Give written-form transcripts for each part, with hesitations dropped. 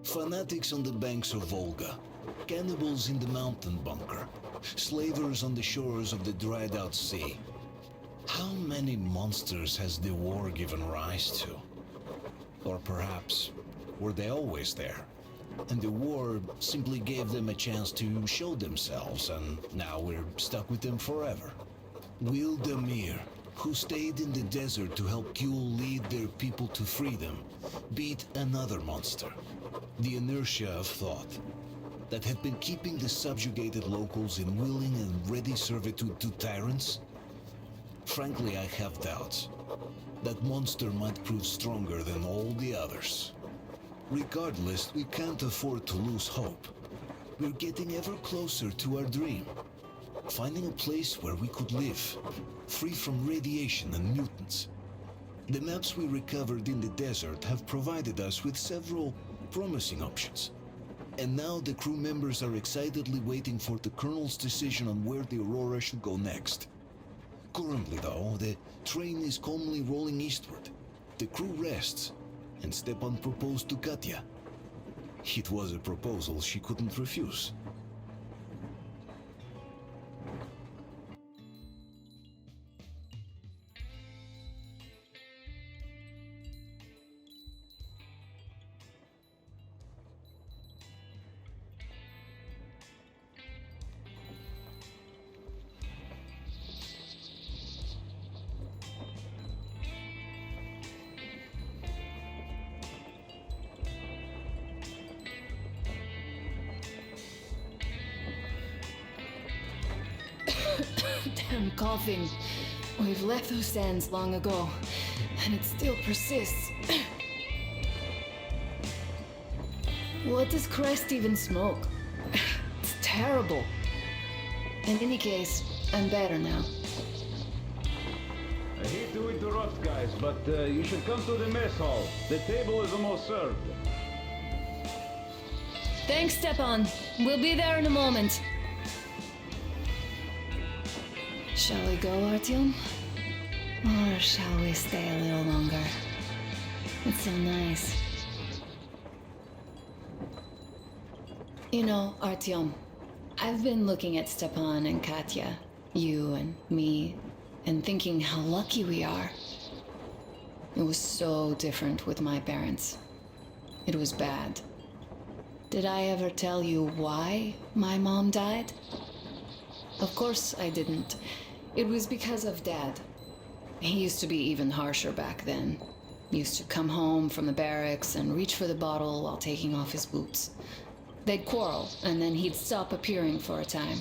Fanatics on the banks of Volga, cannibals in the mountain bunker, slavers on the shores of the dried out sea. How many monsters has the war given rise to? Or perhaps, were they always there? And the war simply gave them a chance to show themselves, and now we're stuck with them forever. Wildemir, who stayed in the desert to help Kjul lead their people to freedom, beat another monster. The inertia of thought that had been keeping the subjugated locals in willing and ready servitude to tyrants. Frankly, I have doubts. That monster might prove stronger than all the others. Regardless, we can't afford to lose hope. We're getting ever closer to our dream. Finding a place where we could live, free from radiation and mutants. The maps we recovered in the desert have provided us with several promising options. And now the crew members are excitedly waiting for the Colonel's decision on where the Aurora should go next. Currently, though, the train is calmly rolling eastward. The crew rests, and Stepan proposed to Katya. It was a proposal she couldn't refuse. Damn coughing. We've left those sands long ago, and it still persists. What does Crest even smoke? It's terrible. In any case, I'm better now. I hate to interrupt, guys, but you should come to the mess hall. The table is almost served. Thanks, Stepan. We'll be there in a moment. Shall we go, Artyom? Or shall we stay a little longer? It's so nice. You know, Artyom, I've been looking at Stepan and Katya, you and me, and thinking how lucky we are. It was so different with my parents. It was bad. Did I ever tell you why my mom died? Of course I didn't. It was because of Dad. He used to be even harsher back then. He used to come home from the barracks and reach for the bottle while taking off his boots. They'd quarrel, and then he'd stop appearing for a time.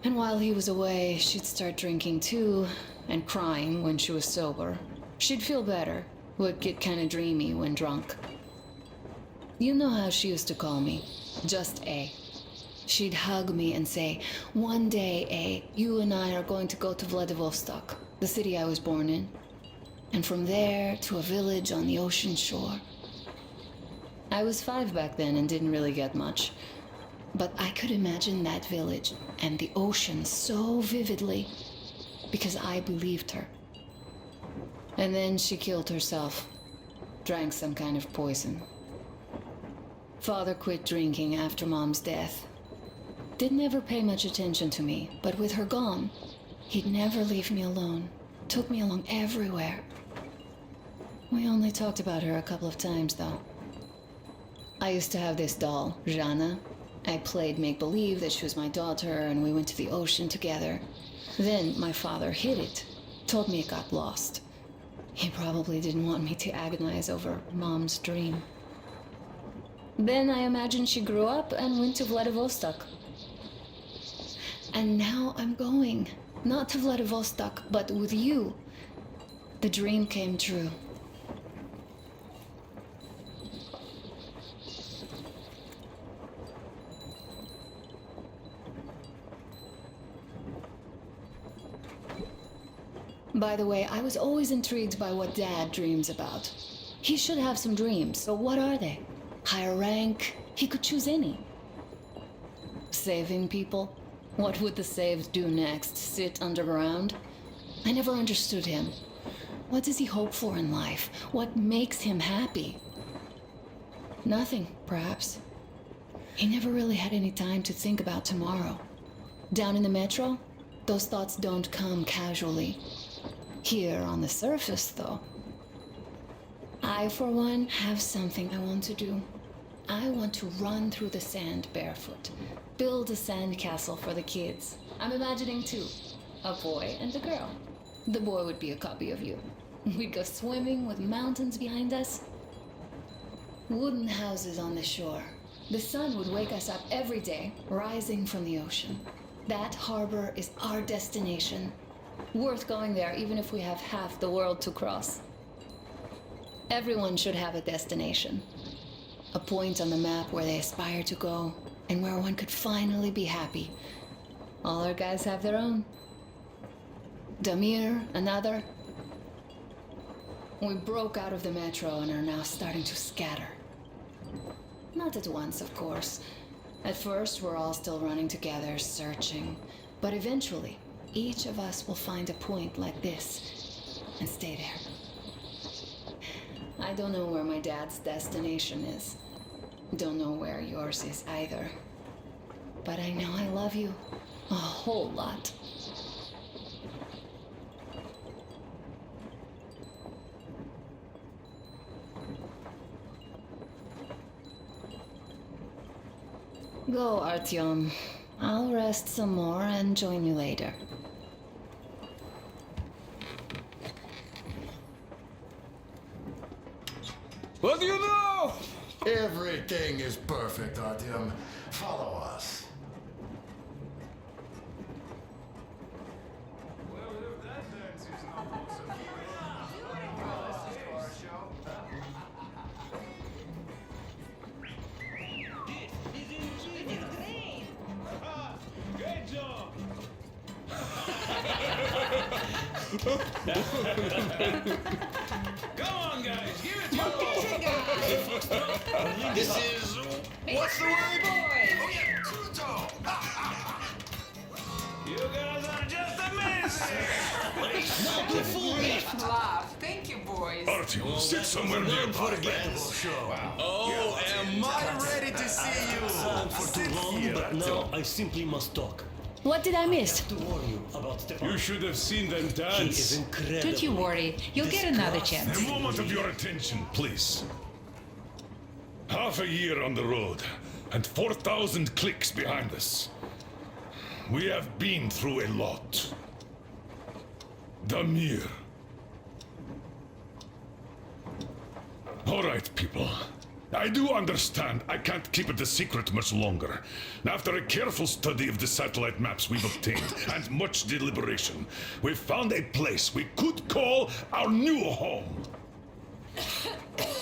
And while he was away, she'd start drinking too, and crying when she was sober. She'd feel better, would get kind of dreamy when drunk. You know how she used to call me? Just A. She'd hug me and say, "One day, A, you and I are going to go to Vladivostok, the city I was born in. And from there to a village on the ocean shore." I was 5 back then and didn't really get much. But I could imagine that village and the ocean so vividly because I believed her. And then she killed herself, drank some kind of poison. Father quit drinking after Mom's death. Didn't ever pay much attention to me, but with her gone, he'd never leave me alone. Took me along everywhere. We only talked about her a couple of times, though. I used to have this doll, Jana. I played make-believe that she was my daughter, and we went to the ocean together. Then my father hid it, told me it got lost. He probably didn't want me to agonize over Mom's dream. Then I imagined she grew up and went to Vladivostok. And now I'm going. Not to Vladivostok, but with you. The dream came true. By the way, I was always intrigued by what Dad dreams about. He should have some dreams, but what are they? Higher rank? He could choose any. Saving people? What would the saved do next? Sit underground? I never understood him. What does he hope for in life? What makes him happy? Nothing, perhaps. He never really had any time to think about tomorrow. Down in the metro, those thoughts don't come casually. Here on the surface, though. I, for one, have something I want to do. I want to run through the sand barefoot. Build a sand castle for the kids. I'm imagining two. A boy and a girl. The boy would be a copy of you. We'd go swimming with mountains behind us. Wooden houses on the shore. The sun would wake us up every day, rising from the ocean. That harbor is our destination. Worth going there even if we have half the world to cross. Everyone should have a destination. A point on the map where they aspire to go, and where one could finally be happy. All our guys have their own. Damir, another. We broke out of the metro and are now starting to scatter. Not at once, of course. At first, we're all still running together, searching. But eventually, each of us will find a point like this and stay there. I don't know where my dad's destination is. Don't know where yours is either. But I know I love you a whole lot. Go, Artyom. I'll rest some more and join you later. What do you know? Everything is perfect, Artyom. Follow us. Great job! Come on, guys, give it to them! This is... What's the word? Boys. Oh, yeah, Trudeau. You guys are just amazing! Laugh. Thank you, boys. Artyom, sit somewhere nearby. Oh, am I ready to see you? For too long, but now I simply must talk. What did I miss? To warn you about Stepan. You should have seen them He is dance. incredible. Don't you worry. You'll get another chance. A moment of your attention, please. Half a year on the road, and 4,000 clicks behind us. We have been through a lot. Damir. All right, people. I do understand I can't keep it a secret much longer. After a careful study of the satellite maps we've obtained, and much deliberation, we've found a place we could call our new home.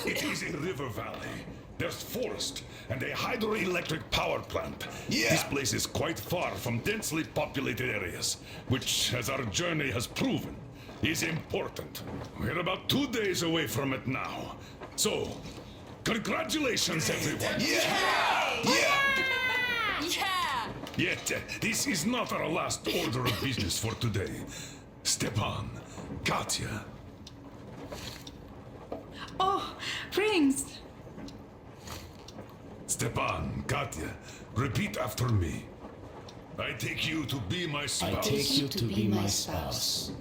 It is a river valley. There's forest and a hydroelectric power plant. Yeah. This place is quite far from densely populated areas, which, as our journey has proven, is important. We're about 2 days away from it now. So, congratulations, everyone! Yeah! Yet, this is not our last order of business for today. Stepan, Katya, Oh, Prince. Stepan, Katya, repeat after me. I take you to be my I spouse. take you to be my spouse.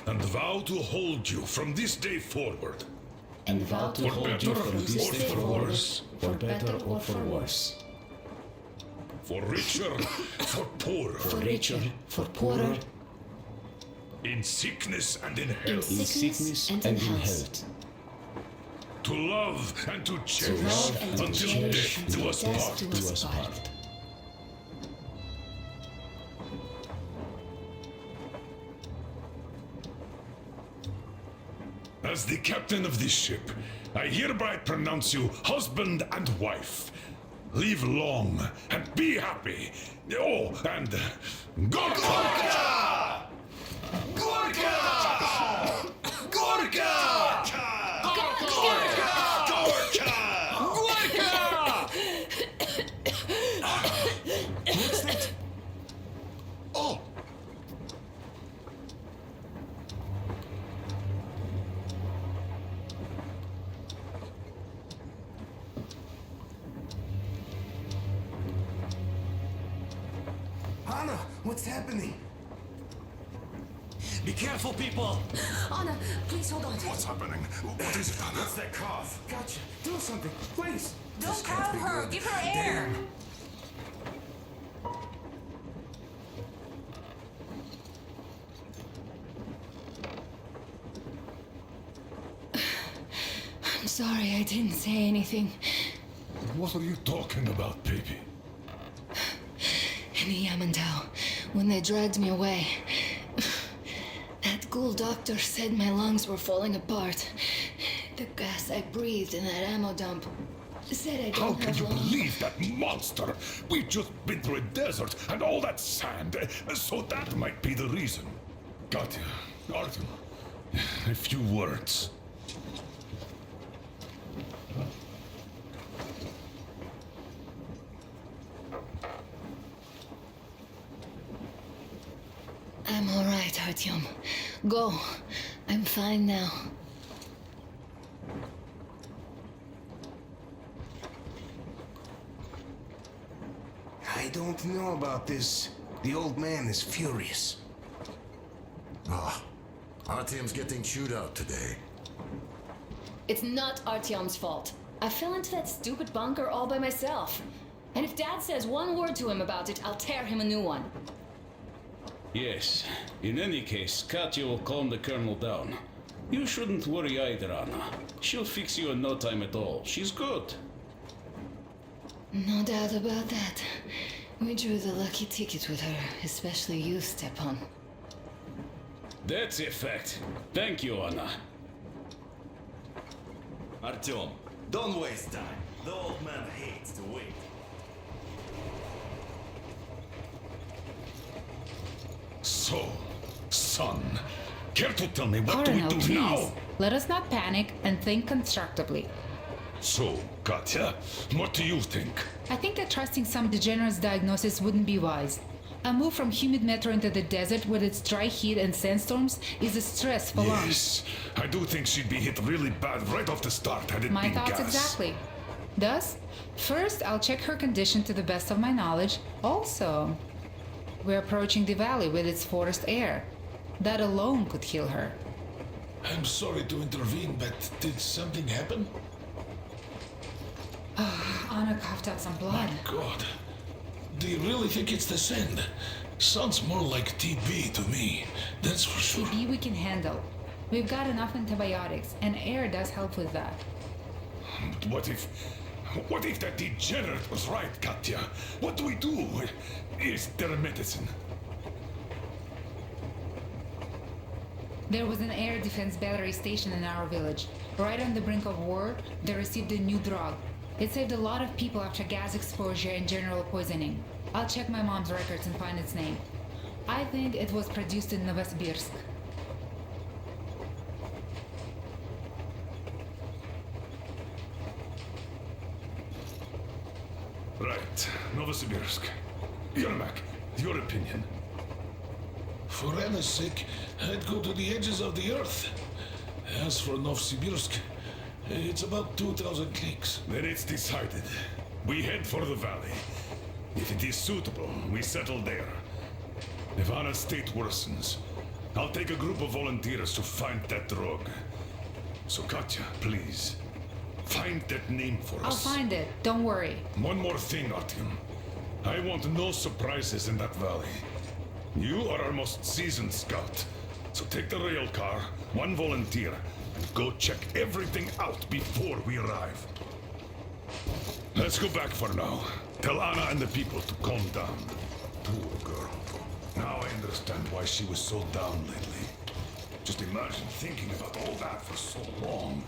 And vow to hold you from this day forward. And vow to For hold better you from this or day for forward, worse. for better or for worse. For richer, for poorer. For richer, for poorer, In sickness and in in health. In sickness and in health. To love and to To cherish love and to until cherish death do until us death part. do us part. As the captain of this ship, I hereby pronounce you husband and wife. Live long and be happy. Oh, and Gorka! Gorka! Gorka! Oh! Anna, what's happening? Be careful, people! Anna, please hold on. What's happening? What is it, Anna? What's that cough? Gotcha. Do something, please. Don't This can't crowd be her. good. Give her air. I'm sorry I didn't say anything. What are you talking about, baby? In Yamantau, when they dragged me away, that ghoul doctor said my lungs were falling apart. The gas I breathed in that ammo dump said I How don't can have you long. believe that monster? We've just been through a desert and all that sand, so that might be the reason. Katya, Artyom, a few words. I'm all right, Artyom. Go. I'm fine now. I don't know about this. The old man is furious. Ah, Artyom's getting chewed out today. It's not Artyom's fault. I fell into that stupid bunker all by myself. And if Dad says one word to him about it, I'll tear him a new one. Yes. In any case, Katya will calm the colonel down. You shouldn't worry either, Anna. She'll fix you in no time at all. She's good. No doubt about that. We drew the lucky ticket with her, especially you, Stepan. That's a fact. Thank you, Anna. Artyom, don't waste time. The old man hates to wait. So, son, care to tell me what do we Colonel, do please. now? Let us not panic and think constructively. So, Katya, what do you think? I think that trusting some degenerate's diagnosis wouldn't be wise. A move from humid metro into the desert with its dry heat and sandstorms is a stress for lungs. Yes, I do think she'd be hit really bad right off the start had it My been thoughts gas. exactly. Thus, first I'll check her condition to the best of my knowledge. Also, we're approaching the valley with its forest air. That alone could heal her. I'm sorry to intervene, but did something happen? Anna coughed out some blood. God. Do you really think it's the sand? Sounds more like TB to me, that's for sure. TB we can handle. We've got enough antibiotics, and air does help with that. But what if that degenerate was right, Katya? What do we do? Is there a medicine? There was an air defense battery station in our village. Right on the brink of war, they received a new drug. It saved a lot of people after gas exposure and general poisoning. I'll check my mom's records and find its name. I think it was produced in Novosibirsk. Right, Novosibirsk. Yermak, your opinion? For Anna's sake, I'd go to the edges of the earth. As for Novosibirsk, it's about 2,000 clicks. Then it's decided. We head for the valley. If it is suitable, we settle there. If Anna's state worsens, I'll take a group of volunteers to find that drug. So Katya, please, find that name for I'll us. find it, don't worry. One more thing, Artyom. I want no surprises in that valley. You are our most seasoned scout. So take the rail car, one volunteer, and go check everything out before we arrive. Let's go back for now. Tell Anna and the people to calm down. Poor girl. Now I understand why she was so down lately. Just imagine thinking about all that for so long.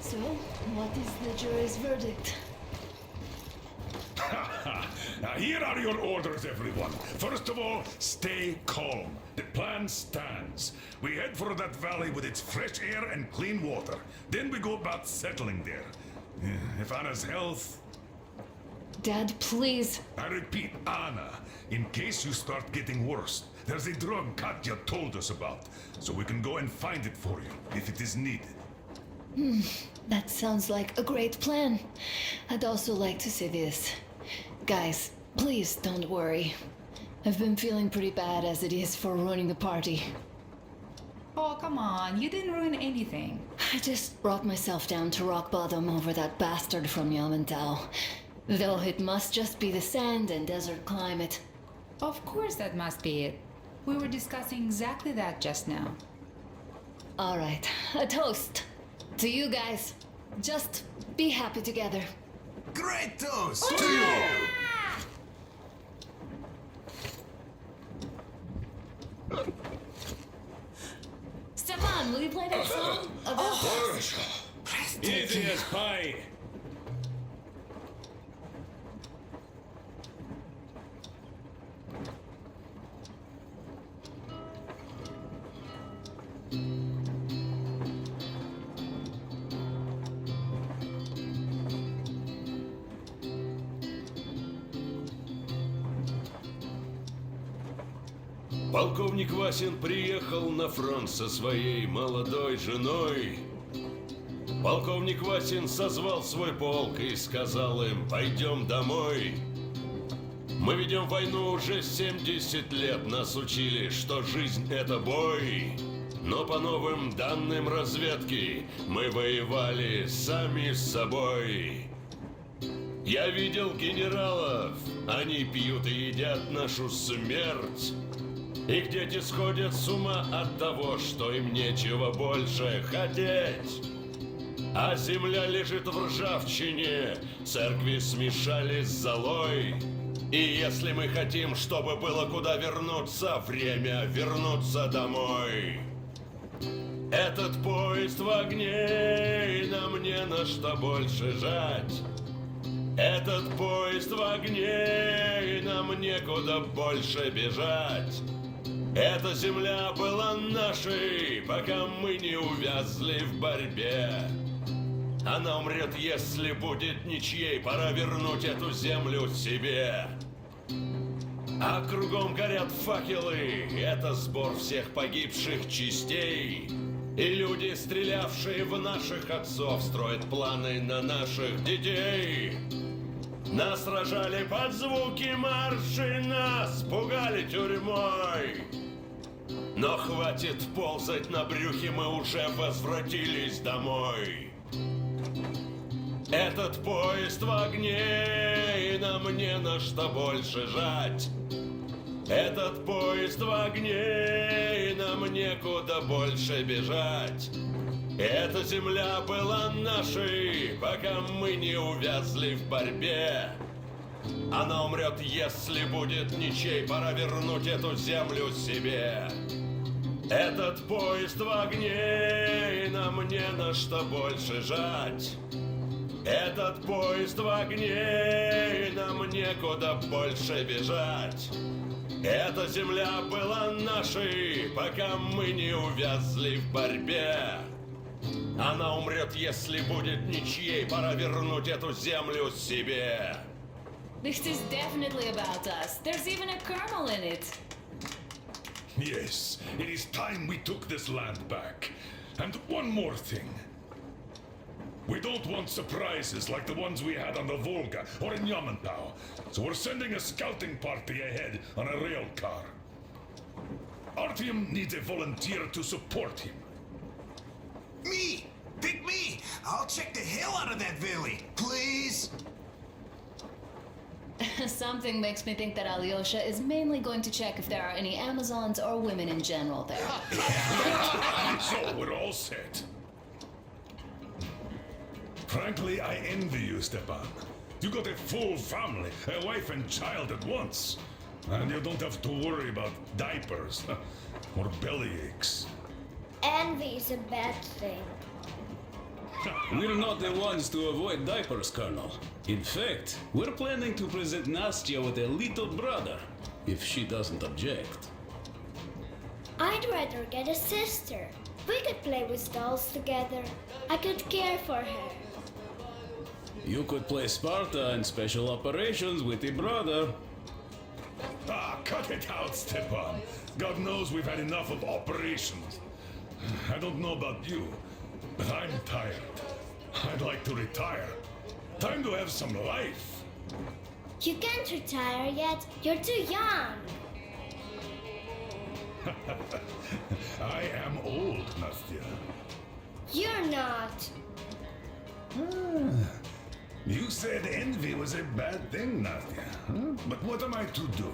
So, what is the jury's verdict? Now here are your orders, everyone. First of all, stay calm. The plan stands. We head for that valley with its fresh air and clean water. Then we go about settling there. If Anna's health... Dad, please. I repeat, Anna, in case you start getting worse, there's a drug Katya told us about, so we can go and find it for you, if it is needed. That sounds like a great plan. I'd also like to say this. Guys, Please don't worry. I've been feeling pretty bad as it is for ruining the party. Oh, come on, you didn't ruin anything. I just brought myself down to rock bottom over that bastard from Yamantau. Though it must just be the sand and desert climate. Of course that must be it. We were discussing exactly that just now. Alright, a toast. To you guys. Just be happy together. Great toast! To you! Stepan, will you play that song? About Easy as pie. Полковник Васин приехал на фронт со своей молодой женой. Полковник Васин созвал свой полк и сказал им: пойдем домой. Мы ведем войну уже 70 лет, нас учили, что жизнь это бой. Но по новым данным разведки мы воевали сами с собой. Я видел генералов, они пьют и едят нашу смерть. Их дети сходят с ума от того, что им нечего больше хотеть. А земля лежит в ржавчине, церкви смешали с золой. И если мы хотим, чтобы было куда вернуться, время вернуться домой. Этот поезд в огне, и нам не на что больше жать. Этот поезд в огне, и нам некуда больше бежать. Эта земля была нашей, пока мы не увязли в борьбе. Она умрет, если будет ничьей, пора вернуть эту землю себе. А кругом горят факелы, это сбор всех погибших частей. И люди, стрелявшие в наших отцов, строят планы на наших детей. Нас рожали под звуки маршей, нас пугали тюрьмой. Но хватит ползать на брюхе, мы уже возвратились домой. Этот поезд в огне, и нам не на что больше жать. Этот поезд в огне, и нам некуда больше бежать. Эта земля была нашей, пока мы не увязли в борьбе. Она умрет, если будет ничей, пора вернуть эту землю себе. Этот поезд в огне, и нам не на что больше жать. Этот поезд в огне, и нам некуда больше бежать. Эта земля была нашей, пока мы не увязли в борьбе. Она умрет, если будет ничьей, пора вернуть эту землю себе. This is definitely about us. There's even a colonel in it. Yes, it is time we took this land back. And one more thing. We don't want surprises like the ones we had on the Volga or in Yamantau. So we're sending a scouting party ahead on a rail car. Artyom needs a volunteer to support him. Me! Pick me! I'll check the hell out of that valley. Please? Something makes me think that Alyosha is mainly going to check if there are any Amazons or women in general there. So we're all set. Frankly, I envy you, Stepan. You got a full family, a wife and child at once. And you don't have to worry about diapers or belly aches. Envy is a bad thing. We're not the ones to avoid diapers, Colonel. In fact, we're planning to present Nastya with a little brother, if she doesn't object. I'd rather get a sister. We could play with dolls together. I could care for her. You could play Sparta in special operations with your brother. Ah, cut it out, Stepan. God knows we've had enough of operations. I don't know about you, but I'm tired. I'd like to retire. Time to have some life. You can't retire yet. You're too young. I am old, Nastya. You're not. You said envy was a bad thing, Nastya. Huh? But what am I to do?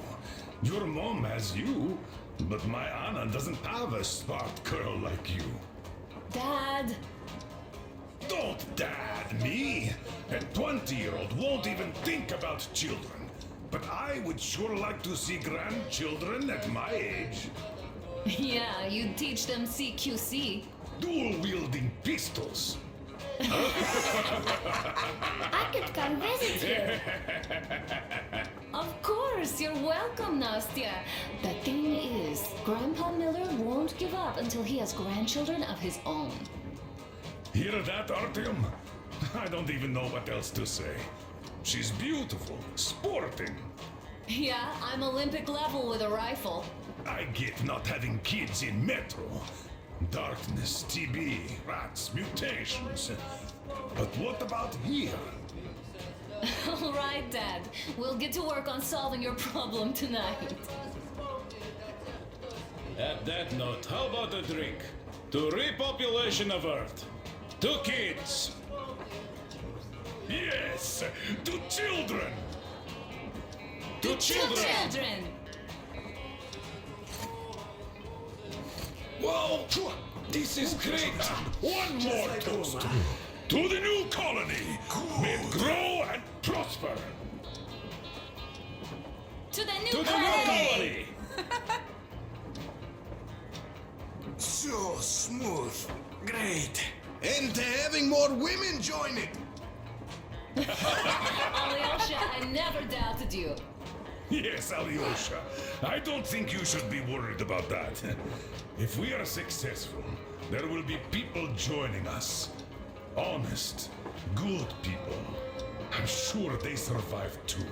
Your mom has you, but my Anna doesn't have a smart girl like you. Dad! Don't dad me! A 20-year-old won't even think about children. But I would sure like to see grandchildren at my age. Yeah, you'd teach them CQC. Dual-wielding pistols. I could come visit you. Of course, you're welcome, Nastya. The thing is, Grandpa Miller won't give up until he has grandchildren of his own. Hear that, Artyom? I don't even know what else to say. She's beautiful, sporting. Yeah, I'm Olympic level with a rifle. I get not having kids in Metro. Darkness, TB, rats, mutations. But what about here? All right, Dad. We'll get to work on solving your problem tonight. At that note, how about a drink? To repopulation of Earth. To kids. Yes, to children. To children. Children! Wow, this is great. One more toast. To the new colony. May it grow and prosper. To the new To the new colony! colony. So smooth. Great. And having more women join it. Alyosha, I never doubted you. Yes, Alyosha. I don't think you should be worried about that. If we are successful, there will be people joining us. Honest, good people. I'm sure they survive too.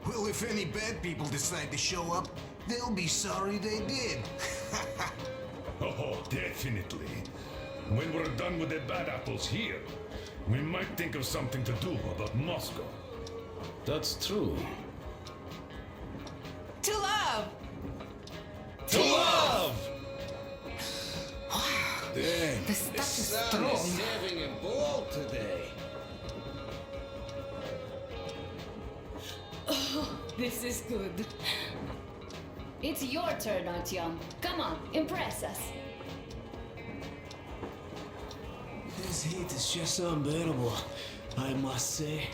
Well, if any bad people decide to show up, they'll be sorry they did. Oh, definitely. When we're done with the bad apples here, we might think of something to do about Moscow. That's true. To love! To love! Dang, The stuff is strong. having a ball today. This is good. It's your turn, Artyom. Come on, impress us. This heat is just unbearable, I must say.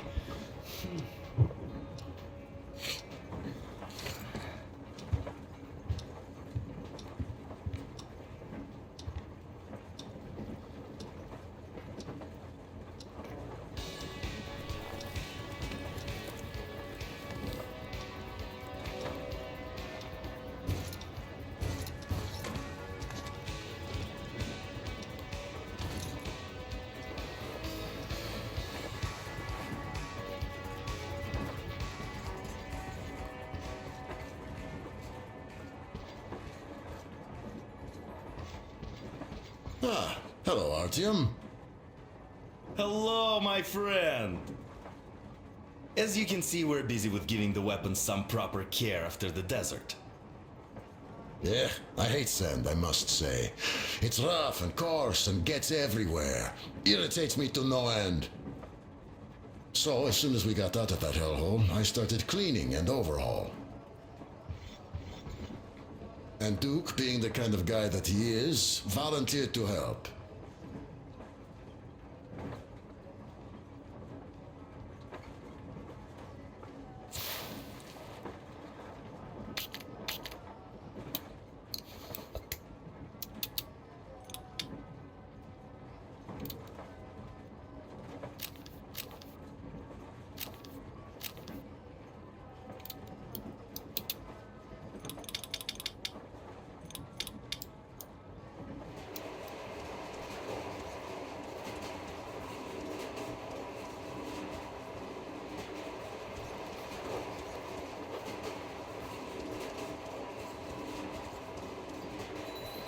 Ah, hello, Artyom. Hello, my friend. As you can see, we're busy with giving the weapons some proper care after the desert. Yeah, I hate sand, I must say. It's rough and coarse and gets everywhere. Irritates me to no end. So, as soon as we got out of that hellhole, I started cleaning and overhaul. And Duke, being the kind of guy that he is, volunteered to help.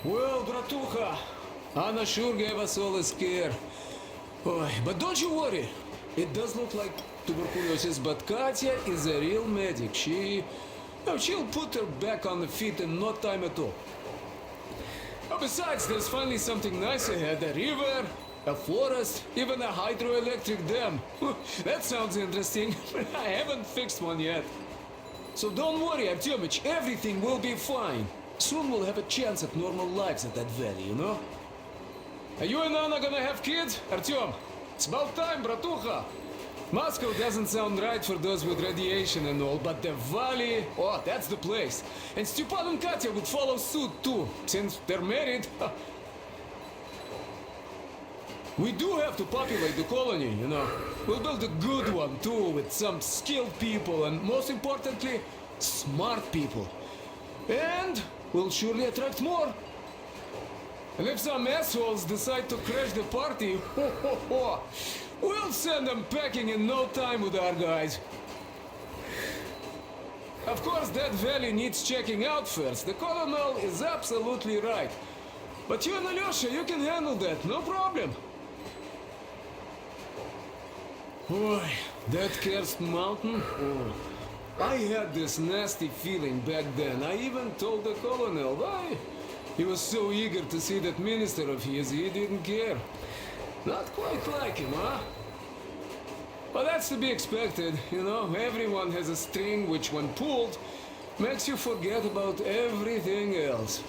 Well, Bratuха, Anna sure gave us all a scare. Oy, but don't you worry. it does look like tuberculosis, but Katya is a real medic. She'll put her back on the feet in no time at all. Besides, there's finally something nice ahead. A river, a forest, even a hydroelectric dam. That sounds interesting, but I haven't fixed one yet. So don't worry, Artyomich, everything will be fine. Soon we'll have a chance at normal lives at that valley, you know? Are you and Anna gonna have kids, Artyom? It's about time, bratucha. Moscow doesn't sound right for those with radiation and all, but the valley, oh, that's the place. And Stepan and Katya would follow suit too, since they're married. We do have to populate the colony, you know. We'll build a good one too, with some skilled people and, most importantly, smart people. And we'll surely attract more. And if some assholes decide to crash the party, we'll send them packing in no time with our guys. Of course, that valley needs checking out first. The colonel is absolutely right. But you and Alyosha, you can handle that, no problem. Boy, that Karst mountain, oh. I had this nasty feeling back then. I even told the colonel why. He was so eager to see that minister of his, he didn't care. Not quite like him, huh? But that's to be expected, you know. Everyone has a string which, when pulled, makes you forget about everything else.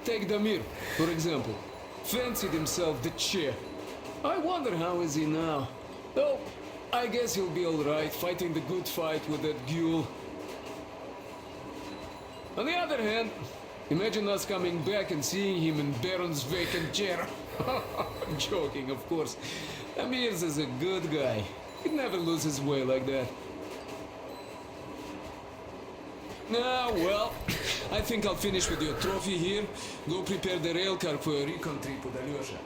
Take Damir, for example. Fancied himself the Che. I wonder how is he now. Though, I guess he'll be alright, fighting the good fight with that ghoul. On the other hand, imagine us coming back and seeing him in Baron's vacant chair. I'm joking, of course. Amirs is a good guy. He'd never lose his way like that. Ah, well, I think I'll finish with your trophy here. Go prepare the railcar for a recon trip with Alyosha.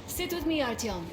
Sit with me, Artyom.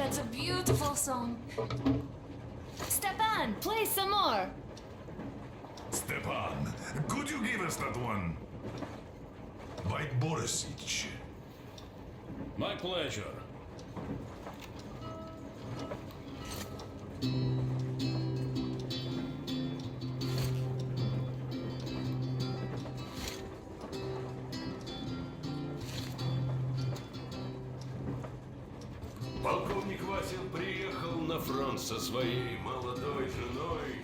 That's a beautiful song. Stepan, play some more. Stepan, could you give us that one? By Borisich. My pleasure. Полковник Васин приехал на фронт со своей молодой женой.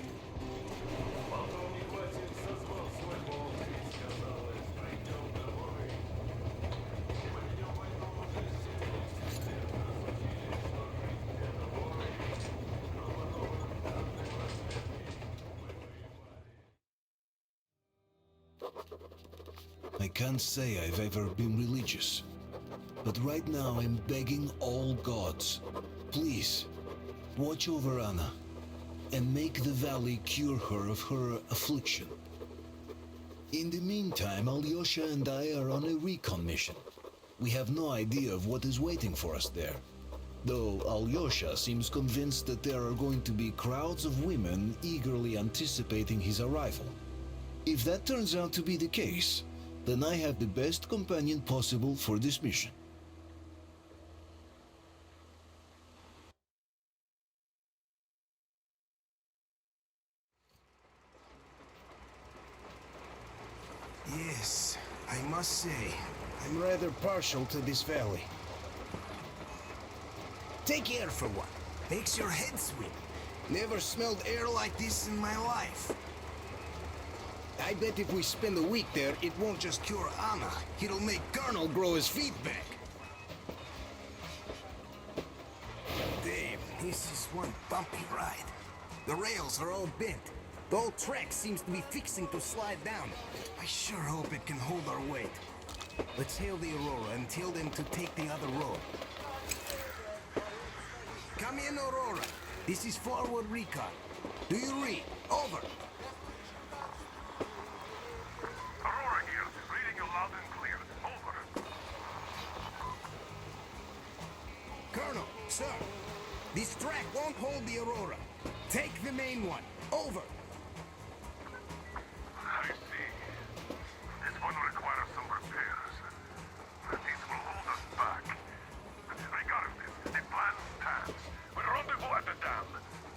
Полковник Васин созвал свой полк и сказал им: пойдем домой. Мы ведем войну уже 70 лет, нас учили, что жизнь это бой. Но по новым данным разведки мы воевали. I can't say I've ever been religious, but right now I'm begging all gods, please, watch over Anna and make the valley cure her of her affliction. In the meantime, Alyosha and I are on a recon mission. We have no idea of what is waiting for us there, though Alyosha seems convinced that there are going to be crowds of women eagerly anticipating his arrival. If that turns out to be the case, then I have the best companion possible for this mission. Yes, I must say, I'm rather partial to this valley. Take air for one. Makes your head swim. Never smelled air like this in my life. I bet if we spend a week there, it won't just cure Anna. It'll make Colonel grow his feet back. Damn, this is one bumpy ride. The rails are all bent. The whole track seems to be fixing to slide down. I sure hope it can hold our weight. Let's hail the Aurora and tell them to take the other road. Come in, Aurora. This is forward recon. Do you read? Over. Aurora here, reading you loud and clear. Over. Colonel, sir. This track won't hold the Aurora. Take the main one. Over. I see. This one requires some repairs. This will hold us back. Regardless, the plan stands. We rendezvous at the dam.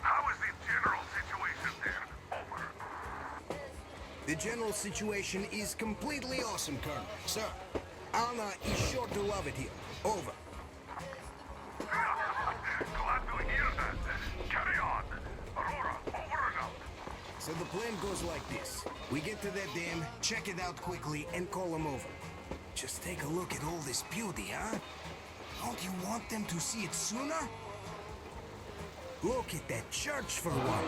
How is the general situation there? Over. The general situation is completely awesome, Colonel. Sir, Anna is sure to love it here. Over. Glad to hear that. Carry on. Aurora, over and out. So the plan goes like this. We get to that dam, check it out quickly, and call them over. Just take a look at all this beauty, huh? Don't you want them to see it sooner? Look at that church for one.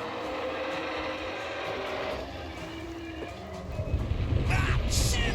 Ah, shit!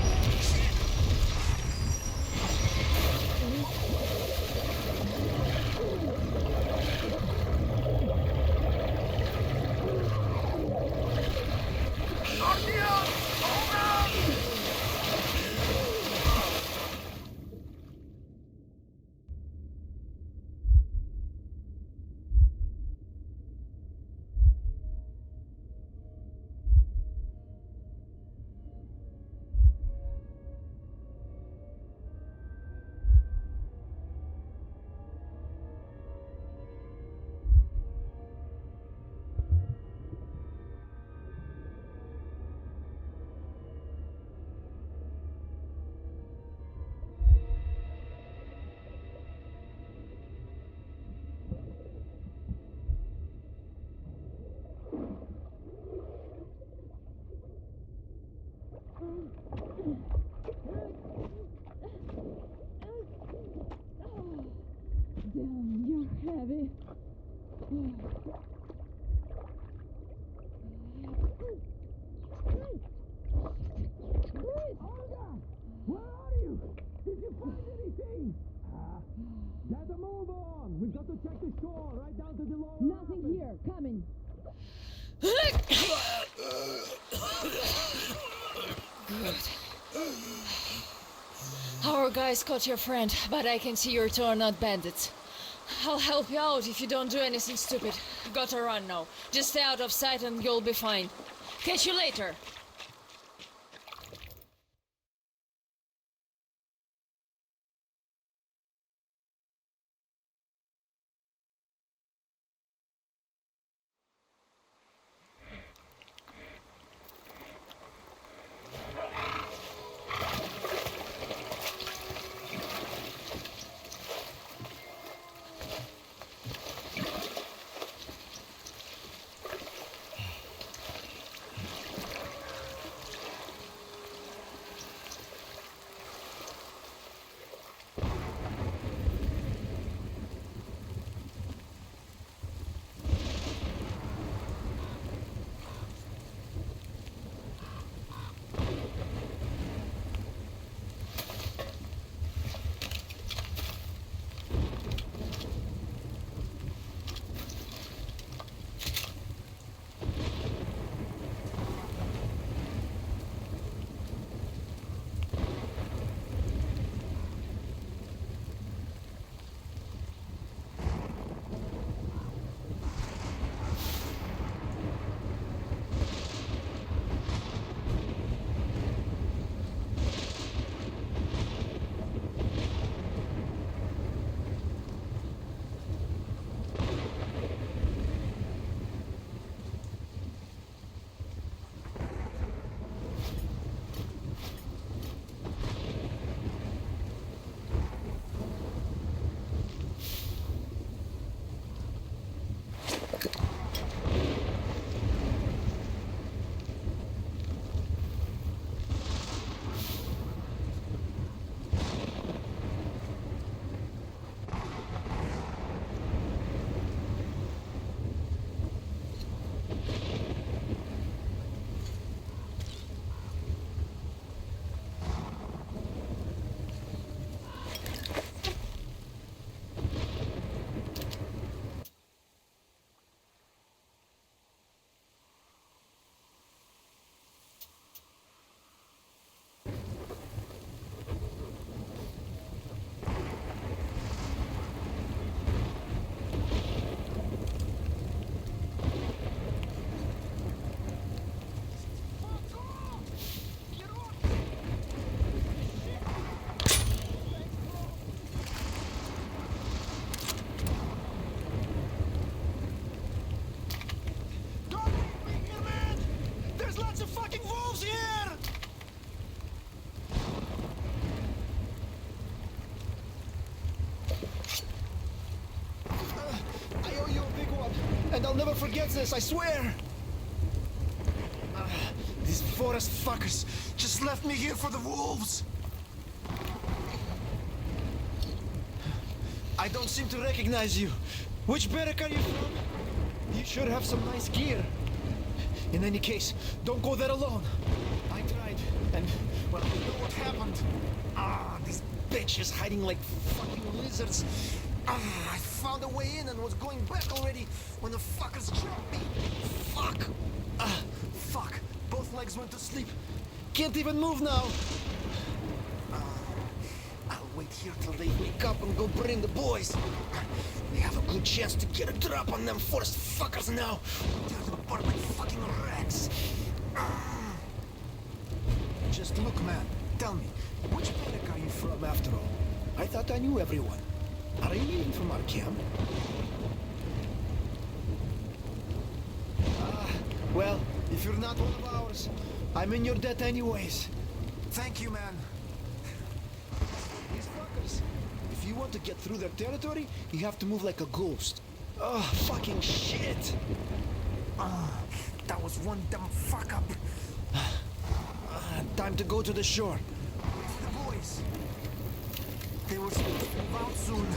Damn, you're heavy. Olga! Where are you? Did you find anything? Get a move on! We've got to check the shore right down to the lower. Nothing here. Coming. Good. Our guys caught your friend, but I can see your two are not bandits. I'll help you out if you don't do anything stupid. Gotta run now. Just stay out of sight and you'll be fine. Catch you later. And I'll never forget this, I swear! These forest fuckers just left me here for the wolves! I don't seem to recognize you. Which barrack are you from? You should have some nice gear. In any case, don't go there alone. I tried, and, well, you know what happened. These bitches hiding like fucking lizards. I found a way in and was going back already when the fuckers dropped me. Fuck. Fuck. Both legs went to sleep. Can't even move now. I'll wait here till they wake up and go bring the boys. We have a good chance to get a drop on them forest fuckers now. Tear them apart like fucking rats. Just look, man. Tell me, which barrack are you from after all? I thought I knew everyone. Are you even from our camp? Well, if you're not one of ours, I'm in your debt anyways. Thank you, man. These fuckers, if you want to get through their territory, you have to move like a ghost. Oh, fucking shit! That was one dumb fuck up. Time to go to the shore. The boys. They were supposed to move out soon.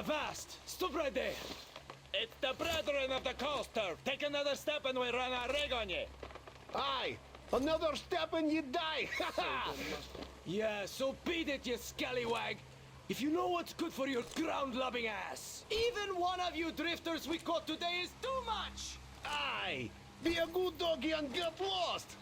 Avast! Stop right there! It's the brethren of the coaster! Take another step and we run a rig on you! Aye! Another step and you die! Yeah, so beat it, you scallywag! If you know what's good for your ground-loving ass! Even one of you drifters we caught today is too much! Aye! Be a good doggy and get lost!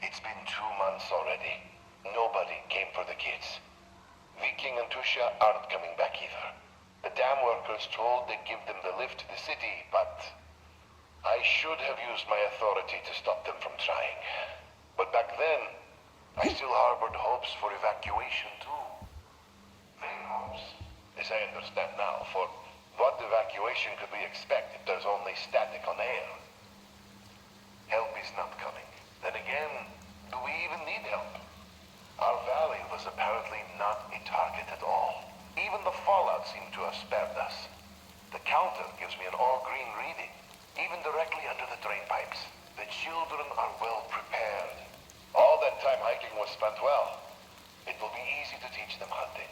It's been 2 months already. Nobody came for the kids. Viking and Tusha aren't coming back either. The dam workers told they'd give them the lift to the city, but I should have used my authority to stop them from trying. But back then, I still harbored hopes for evacuation too. Vain hopes, as I understand now, for what evacuation could we expect if there's only static on air? Help is not coming. Then again, do we even need help? Our valley was apparently not a target at all. Even the fallout seemed to have spared us. The counter gives me an all-green reading, even directly under the drain pipes. The children are well prepared. All that time hiking was spent well. It will be easy to teach them hunting.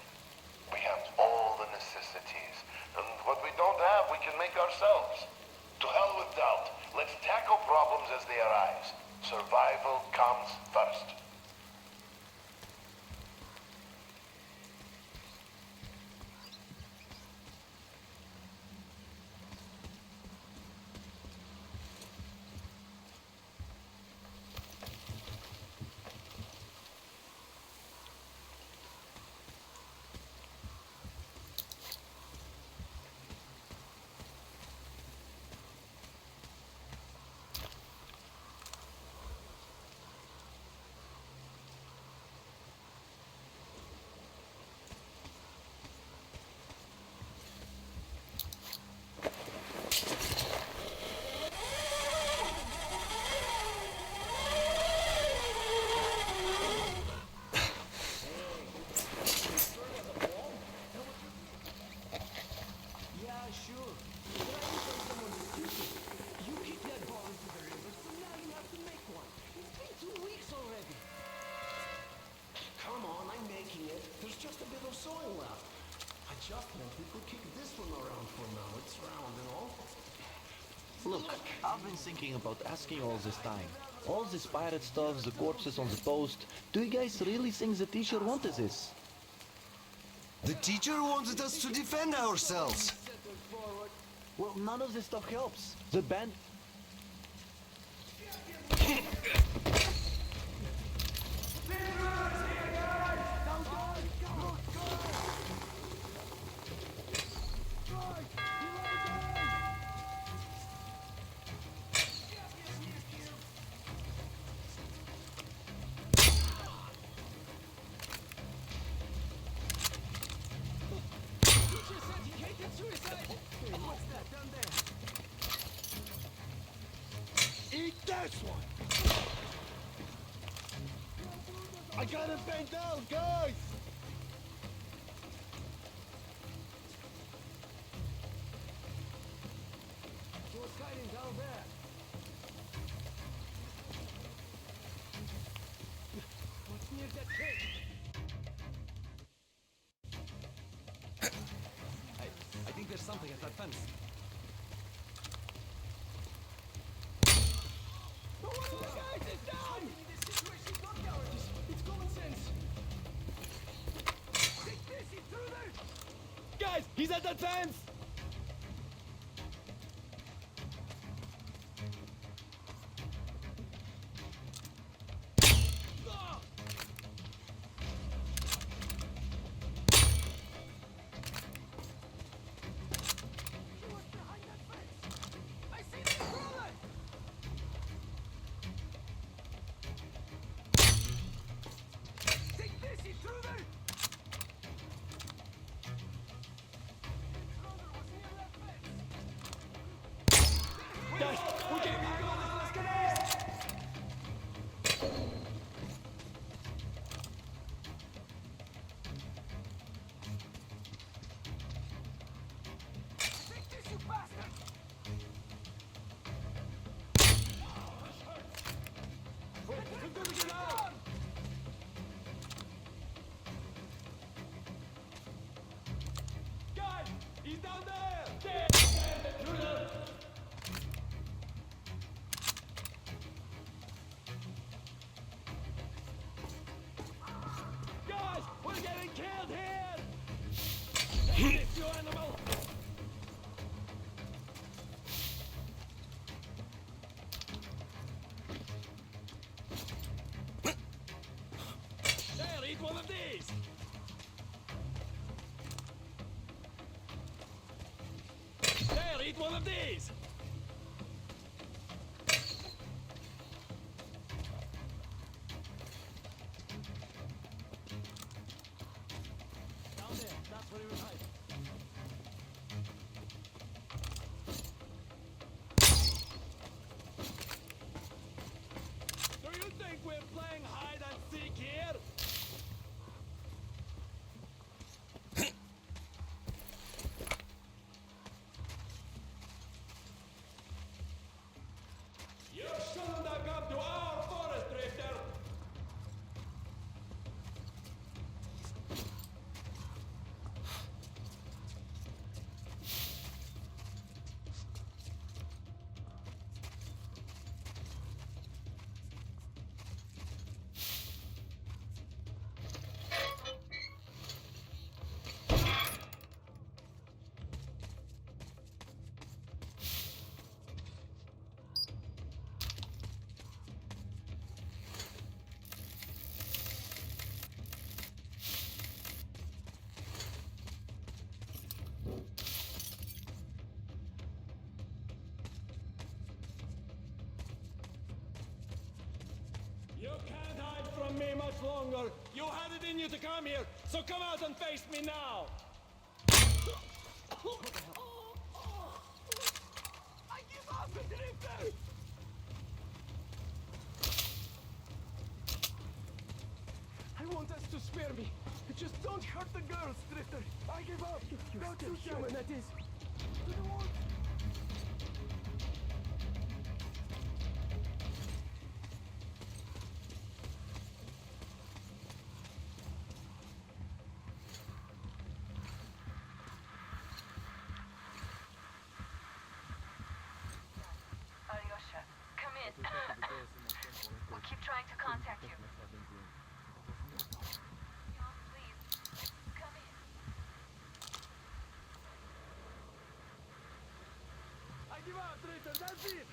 We have all the necessities, and what we don't have, we can make ourselves. To hell with doubt. Let's tackle problems as they arise. Survival comes first. Look, I've been thinking about asking all this time. All this pirate stuff, the corpses on the post. Do you guys really think the teacher wanted this? The teacher wanted us to defend ourselves. Well, none of this stuff helps. The band... Eat this one! I got him bent down, guys! What's hiding down there? What's near that cage? I think there's something at that fence. Guys, he's at that fence! Guys, we're getting back on this, let's get out! Take this, you bastard! We've got to get out! Guys, he's down there! Intruder! Guys, we're getting killed here! Take this, you animal! There, eat one of these! There, eat one of these! Down there, that's where he was hiding. Do you think we're playing hide and seek here? You shouldn't have come to our forest, Drifter! You can't hide from me much longer. You had it in you to come here, so come out and face me now. I give up, Drifter! I want us to spare me. Just don't hurt the girls, Drifter. I give up. Not too human, that is. To the woods. Alyosha, come in. We'll keep trying to contact you. Leon, please, come in. I give up, Drifter, that's it!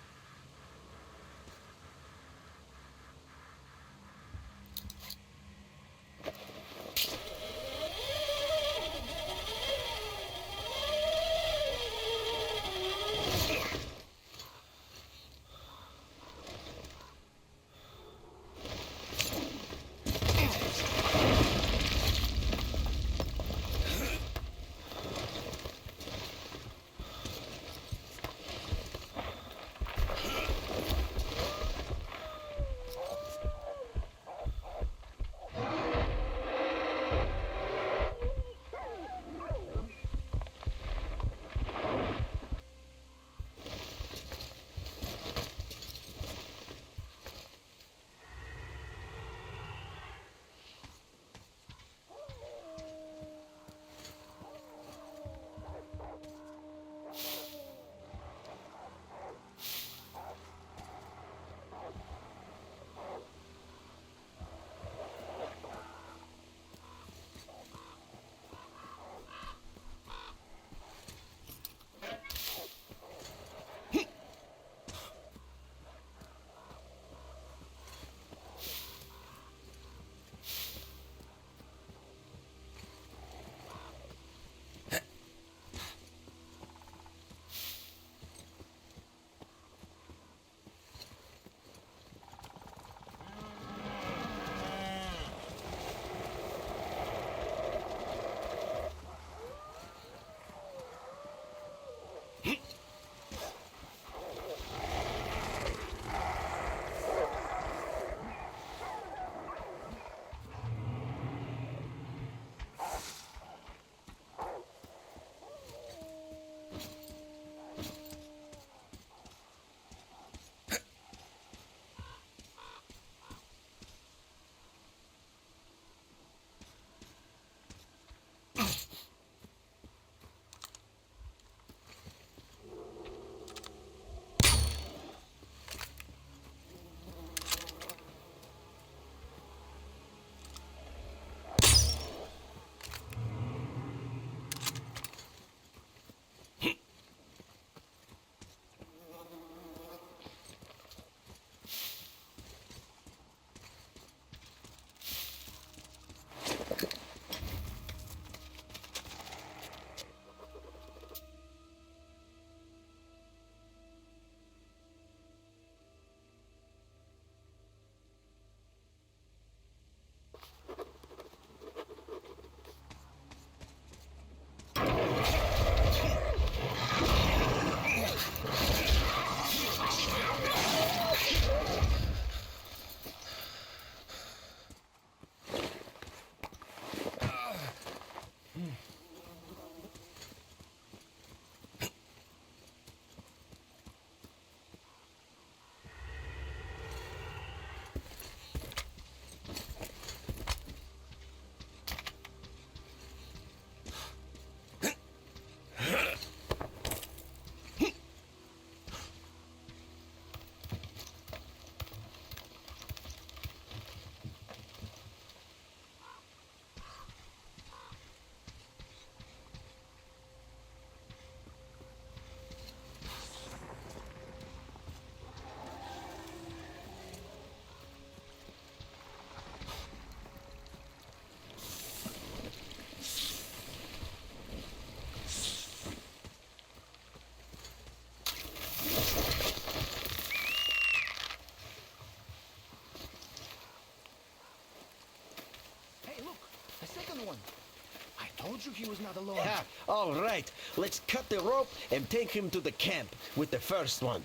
told you he was not alone. Ha! All right, let's cut the rope and take him to the camp with the first one.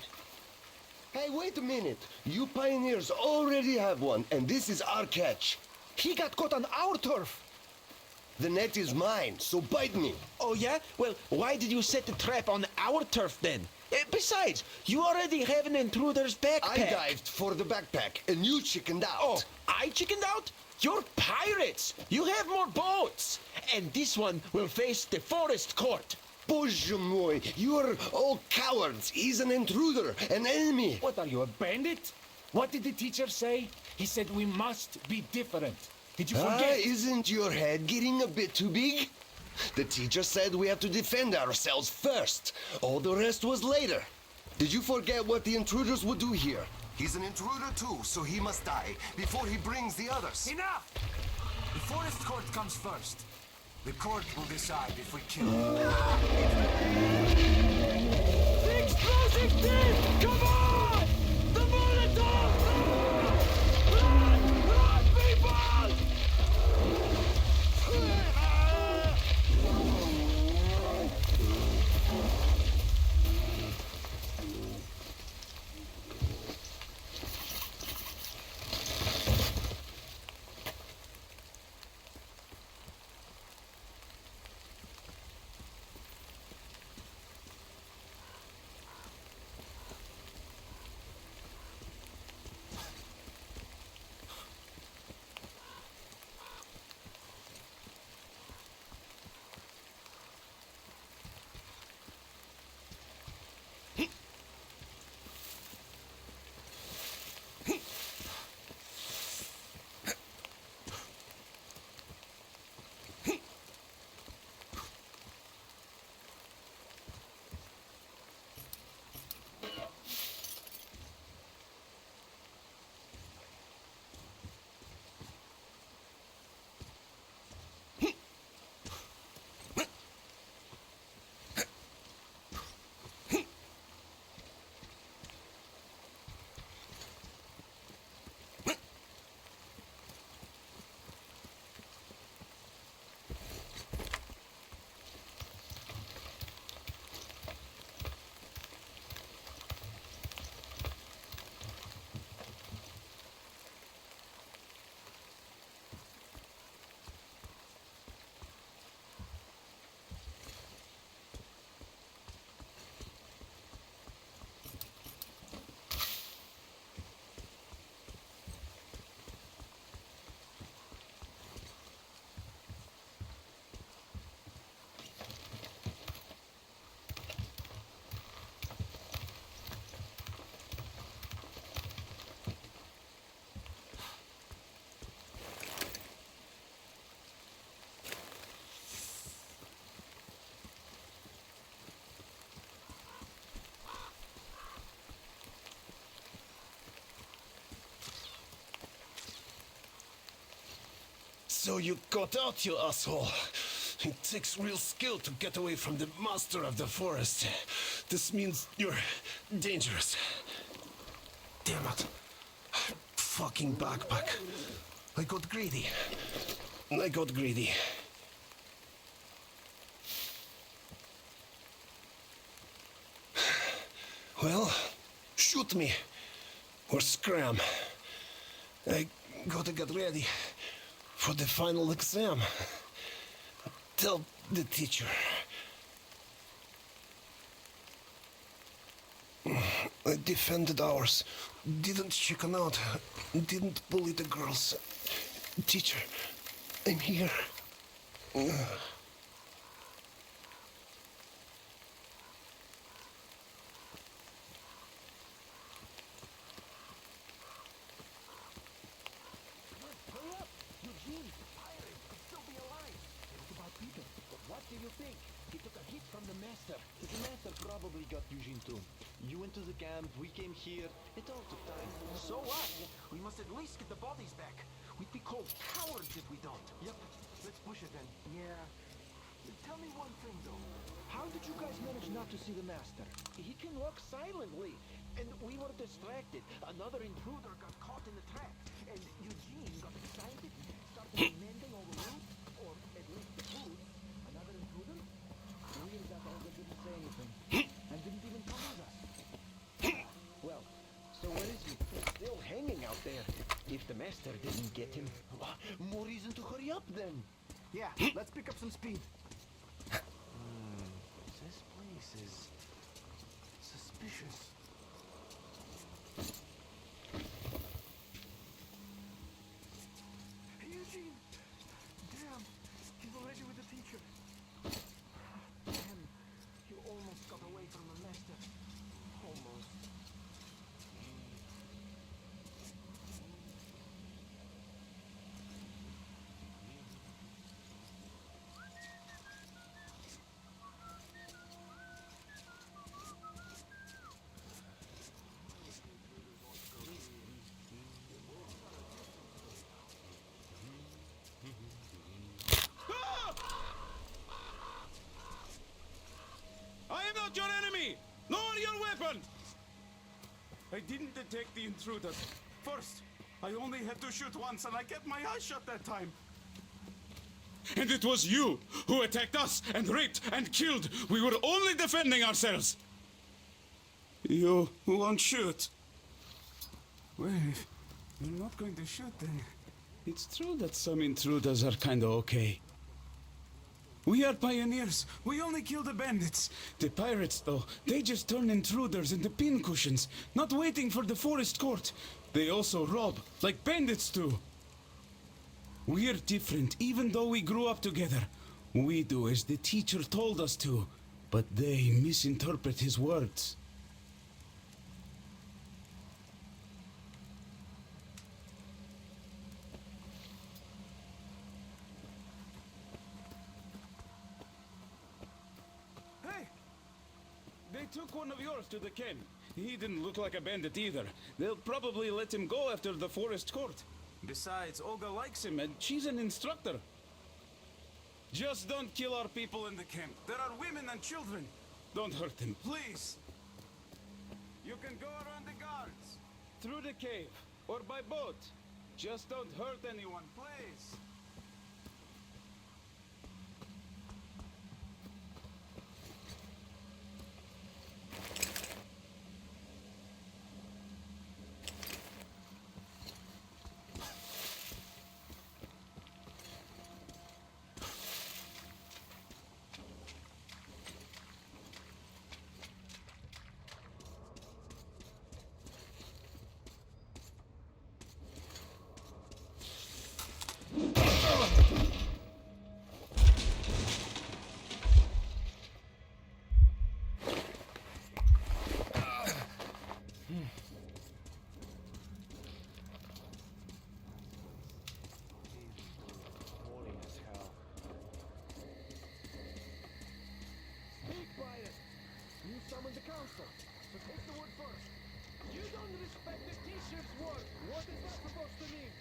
Hey, wait a minute. You pioneers already have one, and this is our catch. He got caught on our turf. The net is mine, so bite me. Oh yeah? Well, why did you set the trap on our turf then? Besides, you already have an intruder's backpack. I dived for the backpack, and you chickened out. Oh, I chickened out? You're pirates! You have more boats! And this one will face the forest court. Bоже mой, you're all cowards. He's an intruder, an enemy. What are you, a bandit? What did the teacher say? He said we must be different. Did you forget? Isn't your head getting a bit too big? The teacher said we have to defend ourselves first. All the rest was later. Did you forget what the intruders would do here? He's an intruder too, so he must die before he brings the others. Enough! The forest court comes first. The court will decide if we kill him. The explosive thing! Come on! The Molotov! Run! Run, people! So you got out, you asshole. It takes real skill to get away from the master of the forest. This means you're dangerous. Damn it. Fucking backpack. I got greedy. Well, shoot me. Or scram. I gotta get ready for the final exam. Tell the teacher. I defended ours. Didn't chicken out. Didn't bully the girls. Teacher, I'm here. Probably got Eugene too. You went to the camp, we came here. It all took time. So what? We must at least get the bodies back. We'd be called cowards if we don't. Yep. Let's push it then. Yeah. Tell me one thing though. How did you guys manage not to see the master? He can walk silently. And we were distracted. Another intruder got caught in the trap. And Eugene got excited, started mending all the loot, or at least the food. I master didn't get him. More reason to hurry up then. Yeah, let's pick up some speed. This place is suspicious. Eugene! Damn, he's already with the teacher. Damn, you almost got away from the master. Almost. I am not your enemy, nor your weapon! I didn't detect the intruder. First, I only had to shoot once and I kept my eyes shut that time. And it was you who attacked us and raped and killed. We were only defending ourselves. You won't shoot. Well, if you're not going to shoot then. It's true that some intruders are kinda okay. We are pioneers. We only kill the bandits. The pirates, though, they just turn intruders into pincushions, not waiting for the forest court. They also rob, like bandits do. We're different, even though we grew up together. We do as the teacher told us to, but they misinterpret his words. They took one of yours to the camp. He didn't look like a bandit either. They'll probably let him go after the forest court. Besides, Olga likes him and she's an instructor. Just don't kill our people in the camp. There are women and children. Don't hurt them, please. You can go around the guards. Through the cave, or by boat. Just don't hurt anyone, please. The council. So take the word first. You don't respect the t-shirt's word. What is that supposed to mean?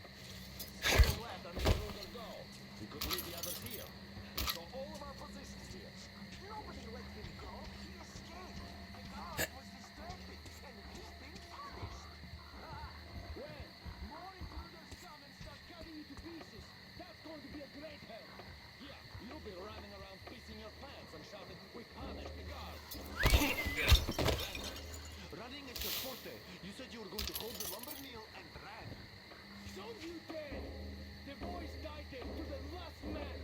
Still let an intruder go. We could leave the others here. So all of our positions here. Nobody let him go. He escaped. The guard was distracted, and he's being punished. When more intruders come and start cutting you to pieces, that's going to be a great help. Yeah, you'll be running around pissing your pants and shouting, "We punish the guards." Running is your forte. You said you were going to hold the lumber mill and ran. Don't you dare! The boys died there to the last man.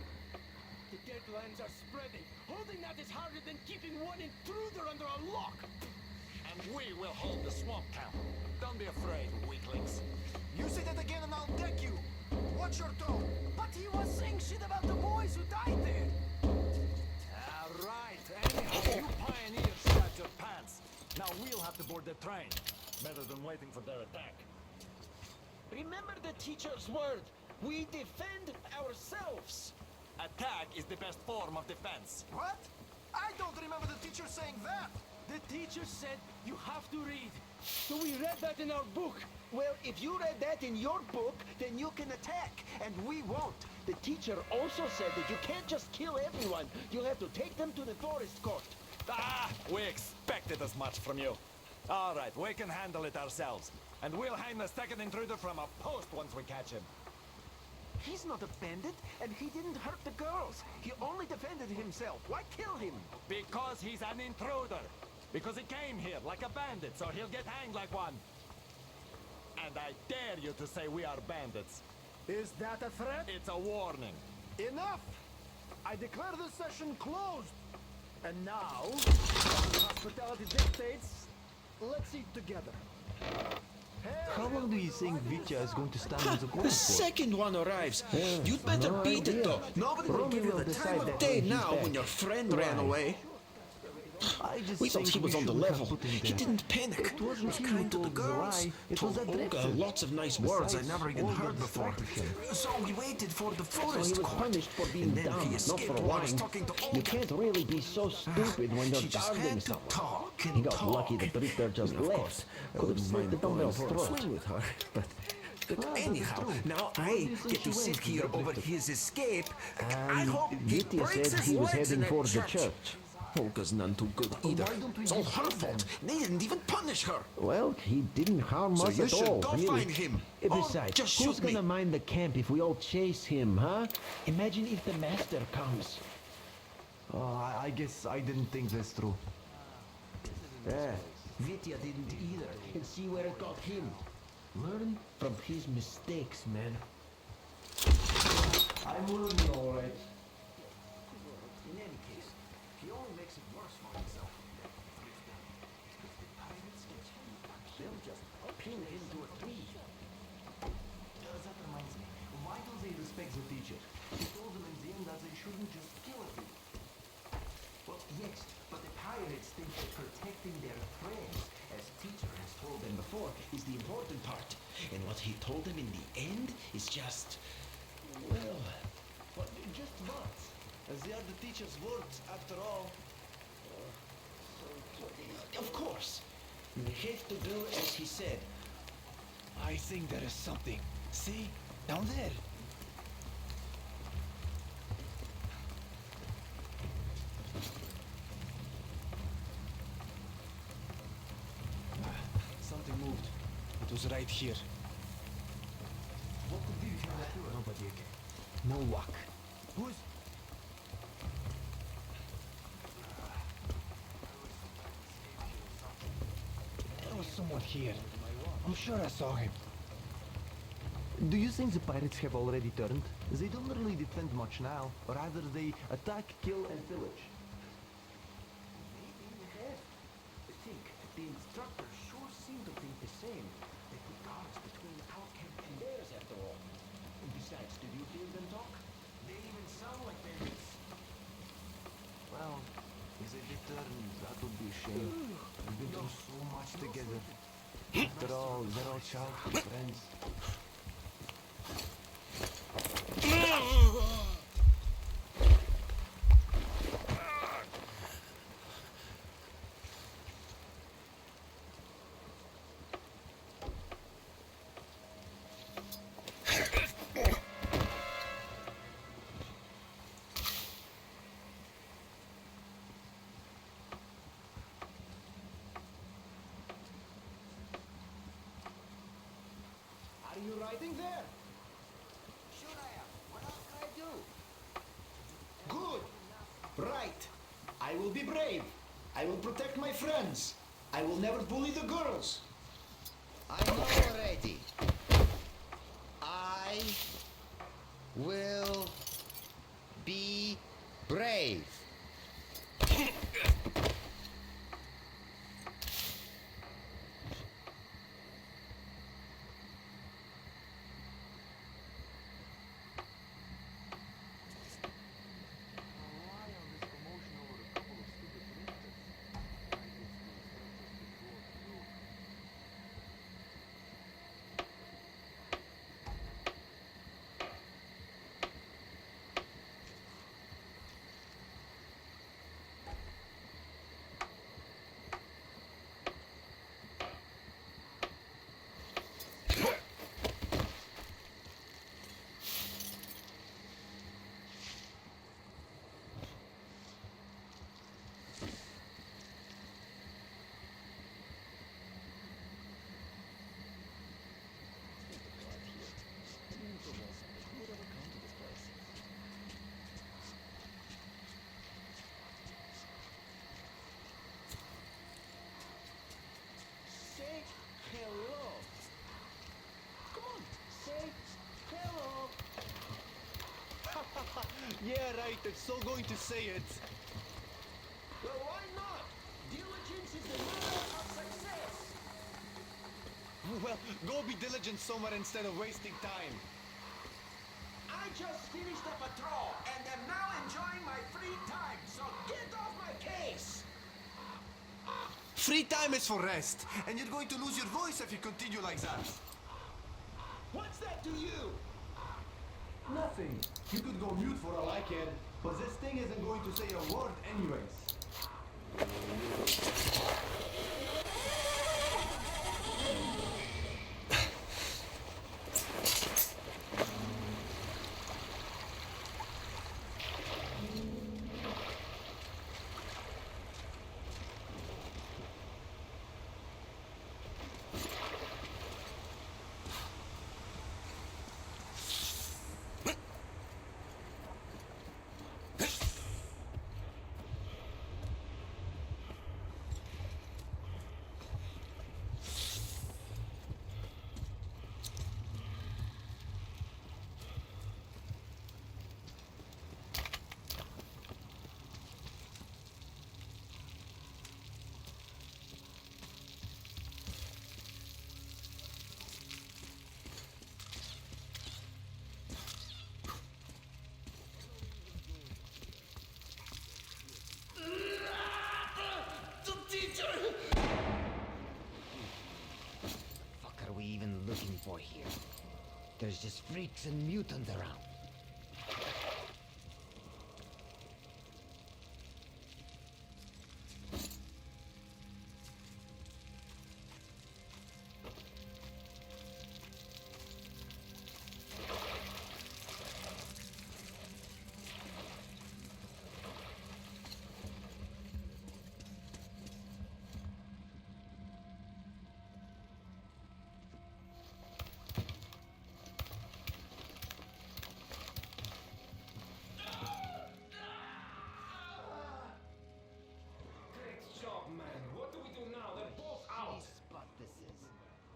The deadlands are spreading. Holding that is harder than keeping one intruder under a lock. And we will hold the swamp camp. Don't be afraid, weaklings. You say that again and I'll deck you. Watch your tone. But he was saying shit about the boys who died there. All right. Anyhow, you pioneers shut your pants. Now we'll have to board the train. Better than waiting for their attack. Remember the teacher's word. We defend ourselves. Attack is the best form of defense. What? I don't remember the teacher saying that. The teacher said you have to read. So we read that in our book. Well, if you read that in your book, then you can attack, and we won't. The teacher also said that you can't just kill everyone. You have to take them to the forest court. Ah, we expected as much from you. All right, we can handle it ourselves. And we'll hang the second intruder from a post once we catch him. He's not a bandit, and he didn't hurt the girls. He only defended himself. Why kill him? Because he's an intruder. Because he came here like a bandit, so he'll get hanged like one. And I dare you to say we are bandits. Is that a threat? It's a warning. Enough! I declare the session closed. And now, as hospitality dictates, let's eat together. How long do you think Vitya is going to stand on the golf The course? second one arrives. You'd better beat it, though. Nobody will give you the time of day now when your friend ran away. We thought he was on the level. He didn't panic. He was kind to the girls. Told Olga lots of nice words I never even heard before. So we waited for the So forest he was court. punished for being And then dumb, he not escaped for while I was lying. talking to You Olga. can't really be so stupid when you're She just guarding had to someone. talk He and got talk. lucky the drifter just And of left. course, I Could have wouldn't slit mind the going dumbbell's for a throat. swing with her, but anyhow, now I get to sit here over his escape. I hope he Vitya breaks said his he was legs in heading for that the church. church. Olga's none too good either. It's all her fault. They didn't even punish her. Well, he didn't harm So us you at should all, go really. find him. Or Besides, just who's shoot me. gonna mind the camp if we all chase him, huh? Imagine if the master comes. Oh, I guess I didn't think that's true. Yeah, Vitya didn't either. And see where it got him. Learn from his mistakes, man. I'm learning all right. In any case, he only makes it worse for himself. They'll just pin him to a tree. That reminds me. Why do they respect the teacher? He told them in the end that they shouldn't just kill him. Well, yes, but the pirates think that protecting their friends, as teacher has told them before, Is the important part. And what he told them in the end is just, well, just words. As they are the teacher's words, after all. Of course. We have to do as he said. I think there is something. See? Down there. Something moved. It was right here. what could be if you're nobody again? No luck. Who's... There was someone here. I'm sure I saw him. Do you think the pirates have already turned? They don't really defend much now, or rather they attack, kill, and pillage. Maybe they have. Think, the instructors sure seem to think the same. They put guards between our camp and theirs, after all. And besides, did you hear them talk? They even sound like bandits. Well, if they did turn, that would be a shame. We've been through so much together. After all, they're all childhood friends. Are you riding there? Sure I am. What else can I do? Good. Right. I will be brave. I will protect my friends. I will never bully the girls. I know already. I will be brave. right, I'm so going to say it. Well, why not? Diligence is the mother of success. Well, go be diligent somewhere instead of wasting time. I just finished a patrol and am now enjoying my free time, so get off my case! Free time is for rest, and you're going to lose your voice if you continue like that. What's that to you? Nothing. You could go mute for all I care, but this thing isn't going to say a word anyways. Fuck are we even looking for here? There's just freaks and mutants around.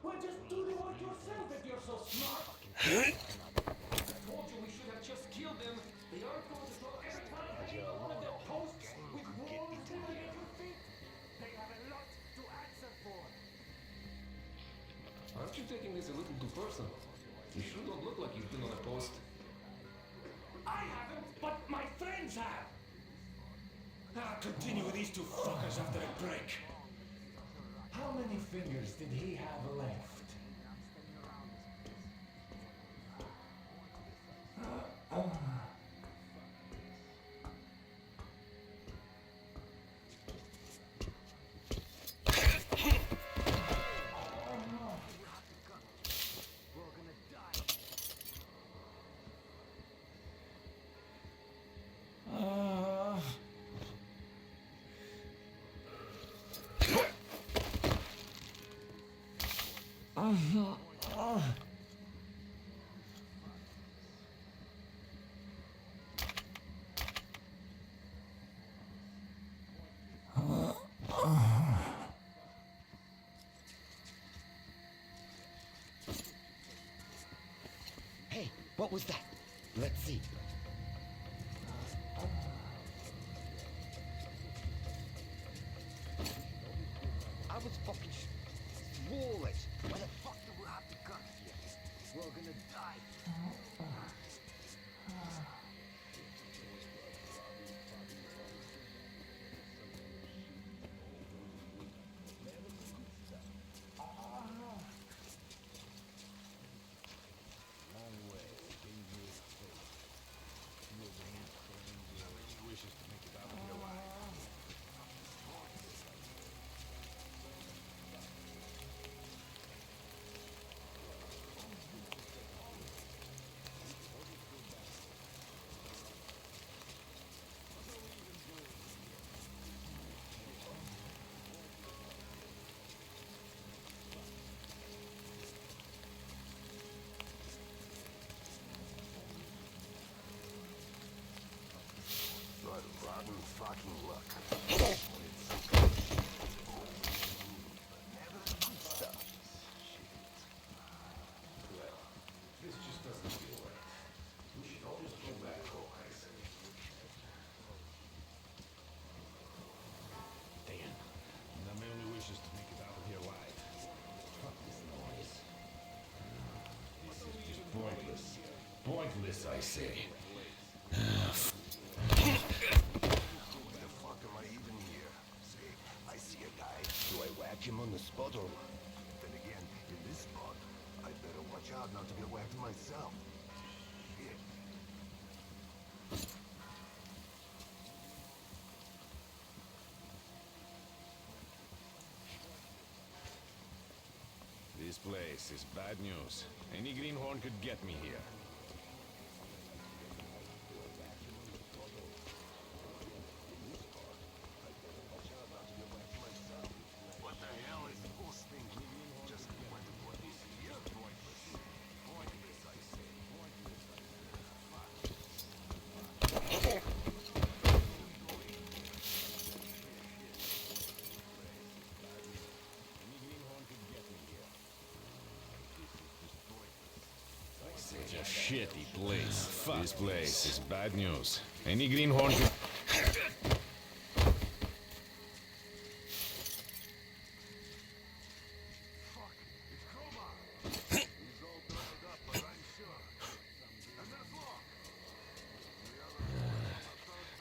Well, just do the work yourself if you're so smart. I told you we should have just killed them. They aren't going to throw every time any one of their posts with walls building at your feet. They have a lot to answer for. Aren't you taking this a little too personal? You sure don't look like you've been on a post. I haven't, but my friends have. I'll continue with these two fuckers after a break. How many fingers did he have left? Hey, what was that? Let's see. I was fucking swole it. Why the fuck do we have to come here? We're gonna die. Pointless, I say. Why the fuck am I even here? Say, I see a guy. Do I whack him on the spot or what? Then again, in this spot, I better watch out not to get whacked myself. Shit. This place is bad news. Any greenhorn could get me here. What the hell is this thing? Just went to put this here. Pointless, I say. It's a shitty place. This place is bad news. Any greenhorn could...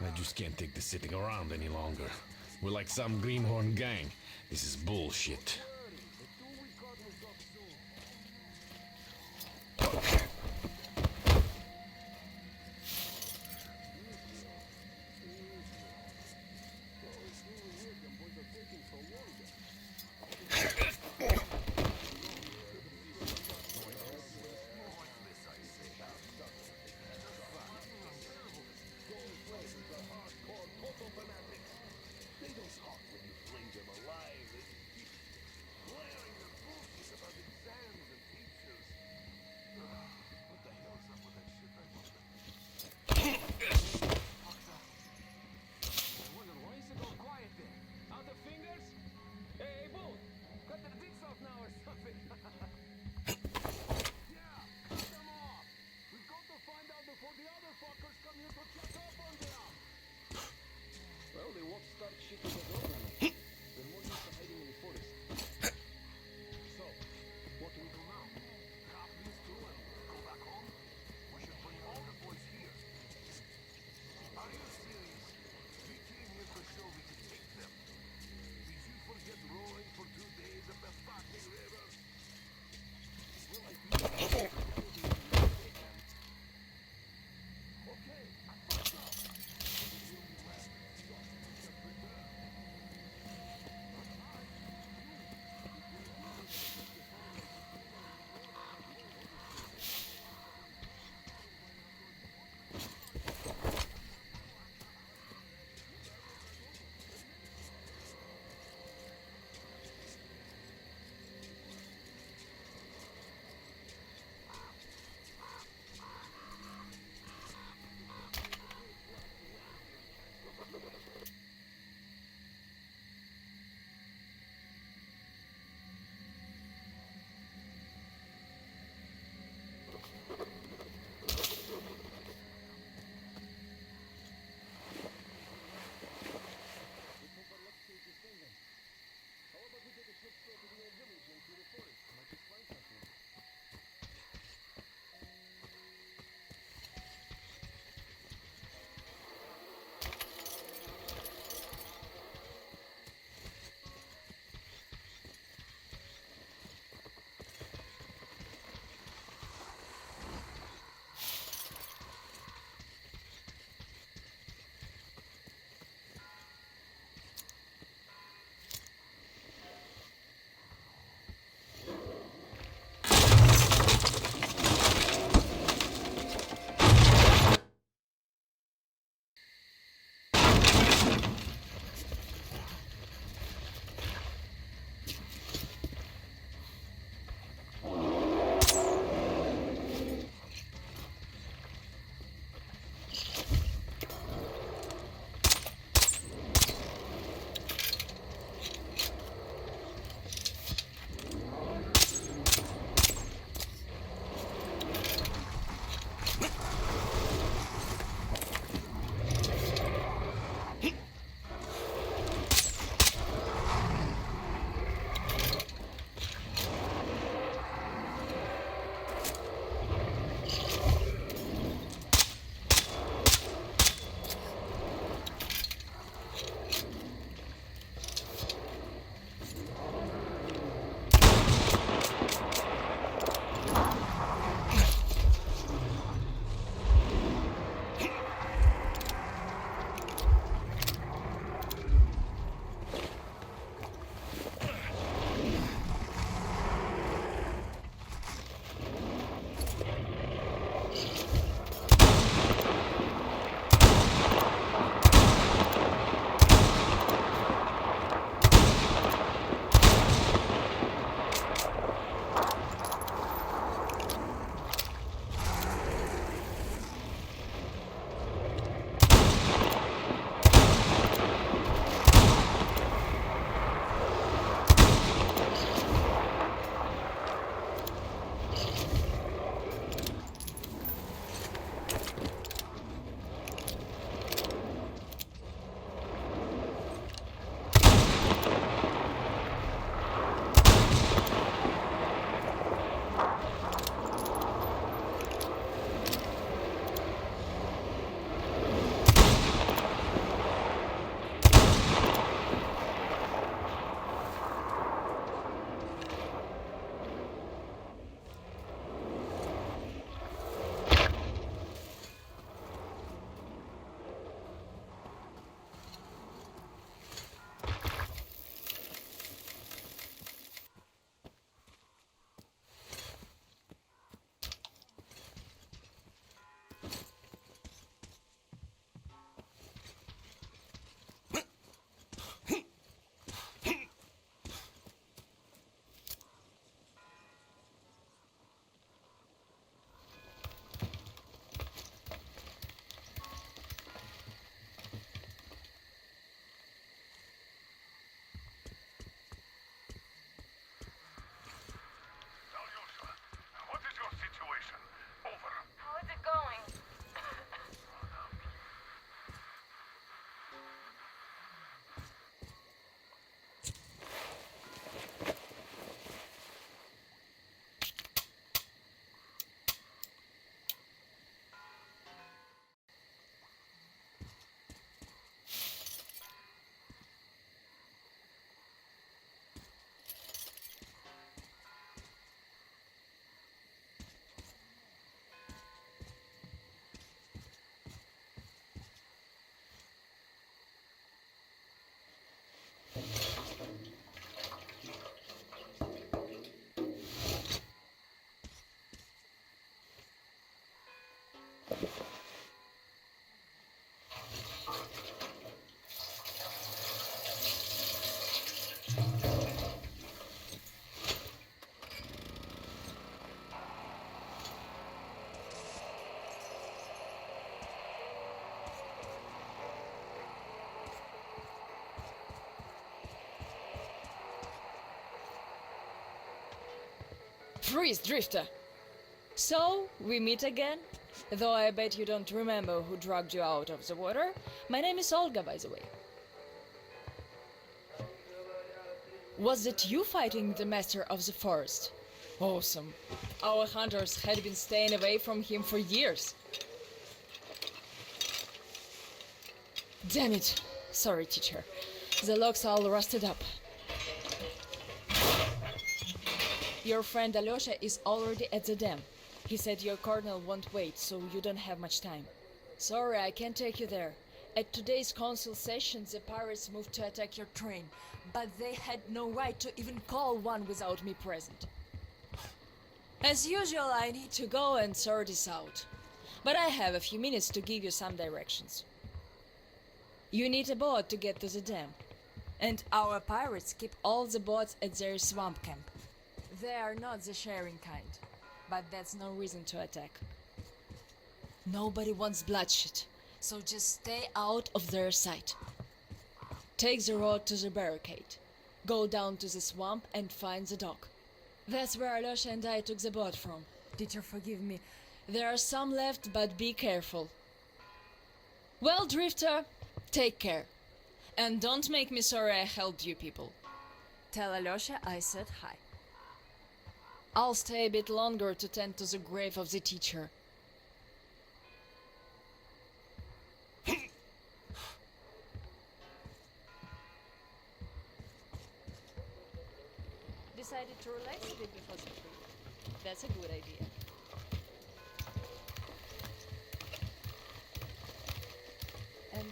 I just can't take this sitting around any longer. We're like some greenhorn gang. This is bullshit. Freeze, Drifter! So, we meet again? Though I bet you don't remember who dragged you out of the water. My name is Olga, by the way. Was it you fighting the Master of the Forest? Awesome. Our hunters had been staying away from him for years. Damn it. Sorry, teacher. The logs all rusted up. Your friend Alyosha is already at the dam. He said your colonel won't wait, so you don't have much time. Sorry, I can't take you there. At today's council session, the pirates moved to attack your train, but they had no right to even call one without me present. As usual, I need to go and sort this out. But I have a few minutes to give you some directions. You need a boat to get to the dam. And our pirates keep all the boats at their swamp camp. They are not the sharing kind, but that's no reason to attack. Nobody wants bloodshed, so just stay out of their sight. Take the road to the barricade. Go down to the swamp and find the dock. That's where Alyosha and I took the boat from. Teacher, forgive me. There are some left, but be careful. Well, Drifter, take care. And don't make me sorry I helped you people. Tell Alyosha I said hi. I'll stay a bit longer to tend to the grave of the teacher. Decided to relax a bit before the trip. That's a good idea. And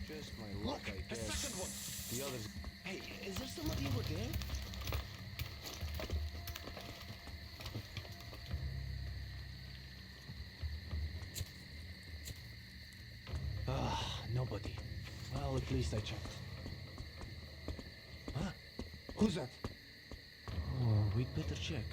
Just my luck, I guess. A second one. The others. Hey, is there somebody over there? Nobody. Well, at least I checked. Huh? Who's that? Oh, we'd better check.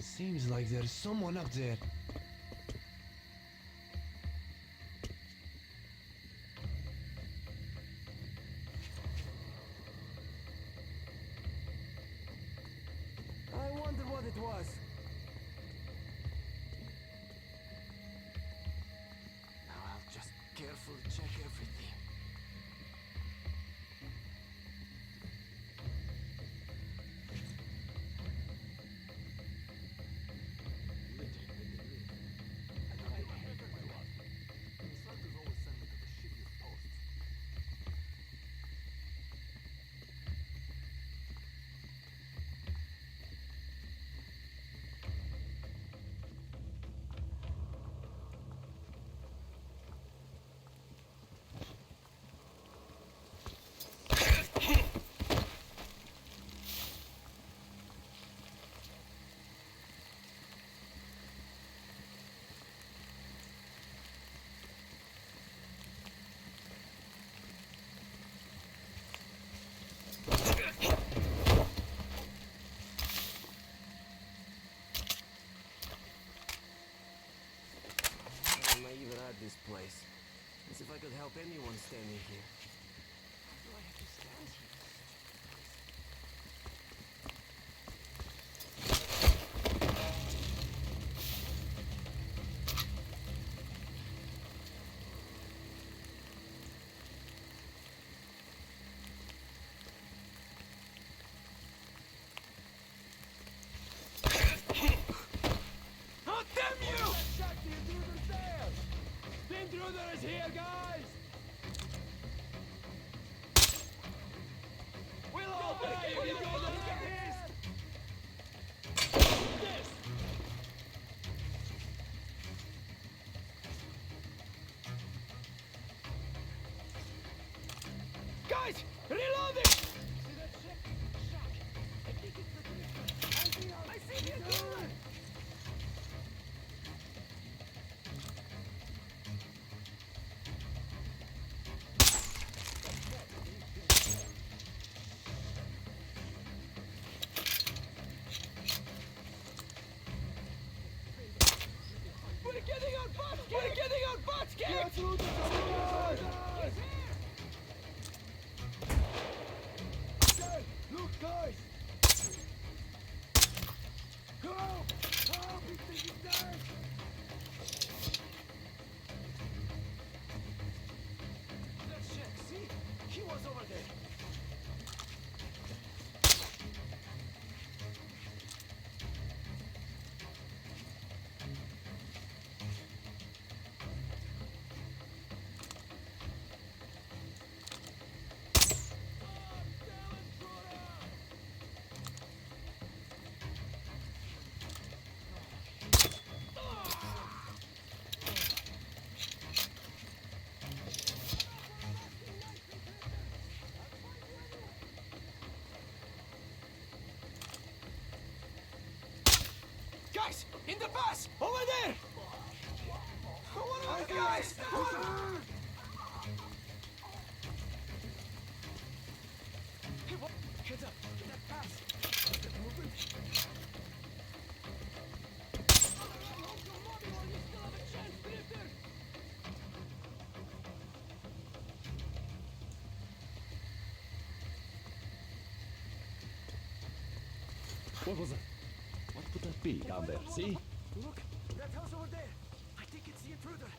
Seems like there's someone up there. I wonder what it was. Now I'll just carefully check everything. place. As if I could help anyone standing here. Why do I have to stand here? Oh, damn you! The intruder's there! The intruder is here, guys! We'll all die if you don't look at this! This! Guys! Reloading! See that ship? Shock! I think it's the intruder! I see the intruder! We're getting our butts kicked! We're getting our butts kicked! He's here! Look, guys! Go! Help! He thinks he's dead! That shit, see? He was over there! Guys! In the pass! Over there! What are you guys? Hey, what? Heads up! That pass! Is that moving? What was it? What could that be down there? See? Look! That house over there! I think it's the intruder!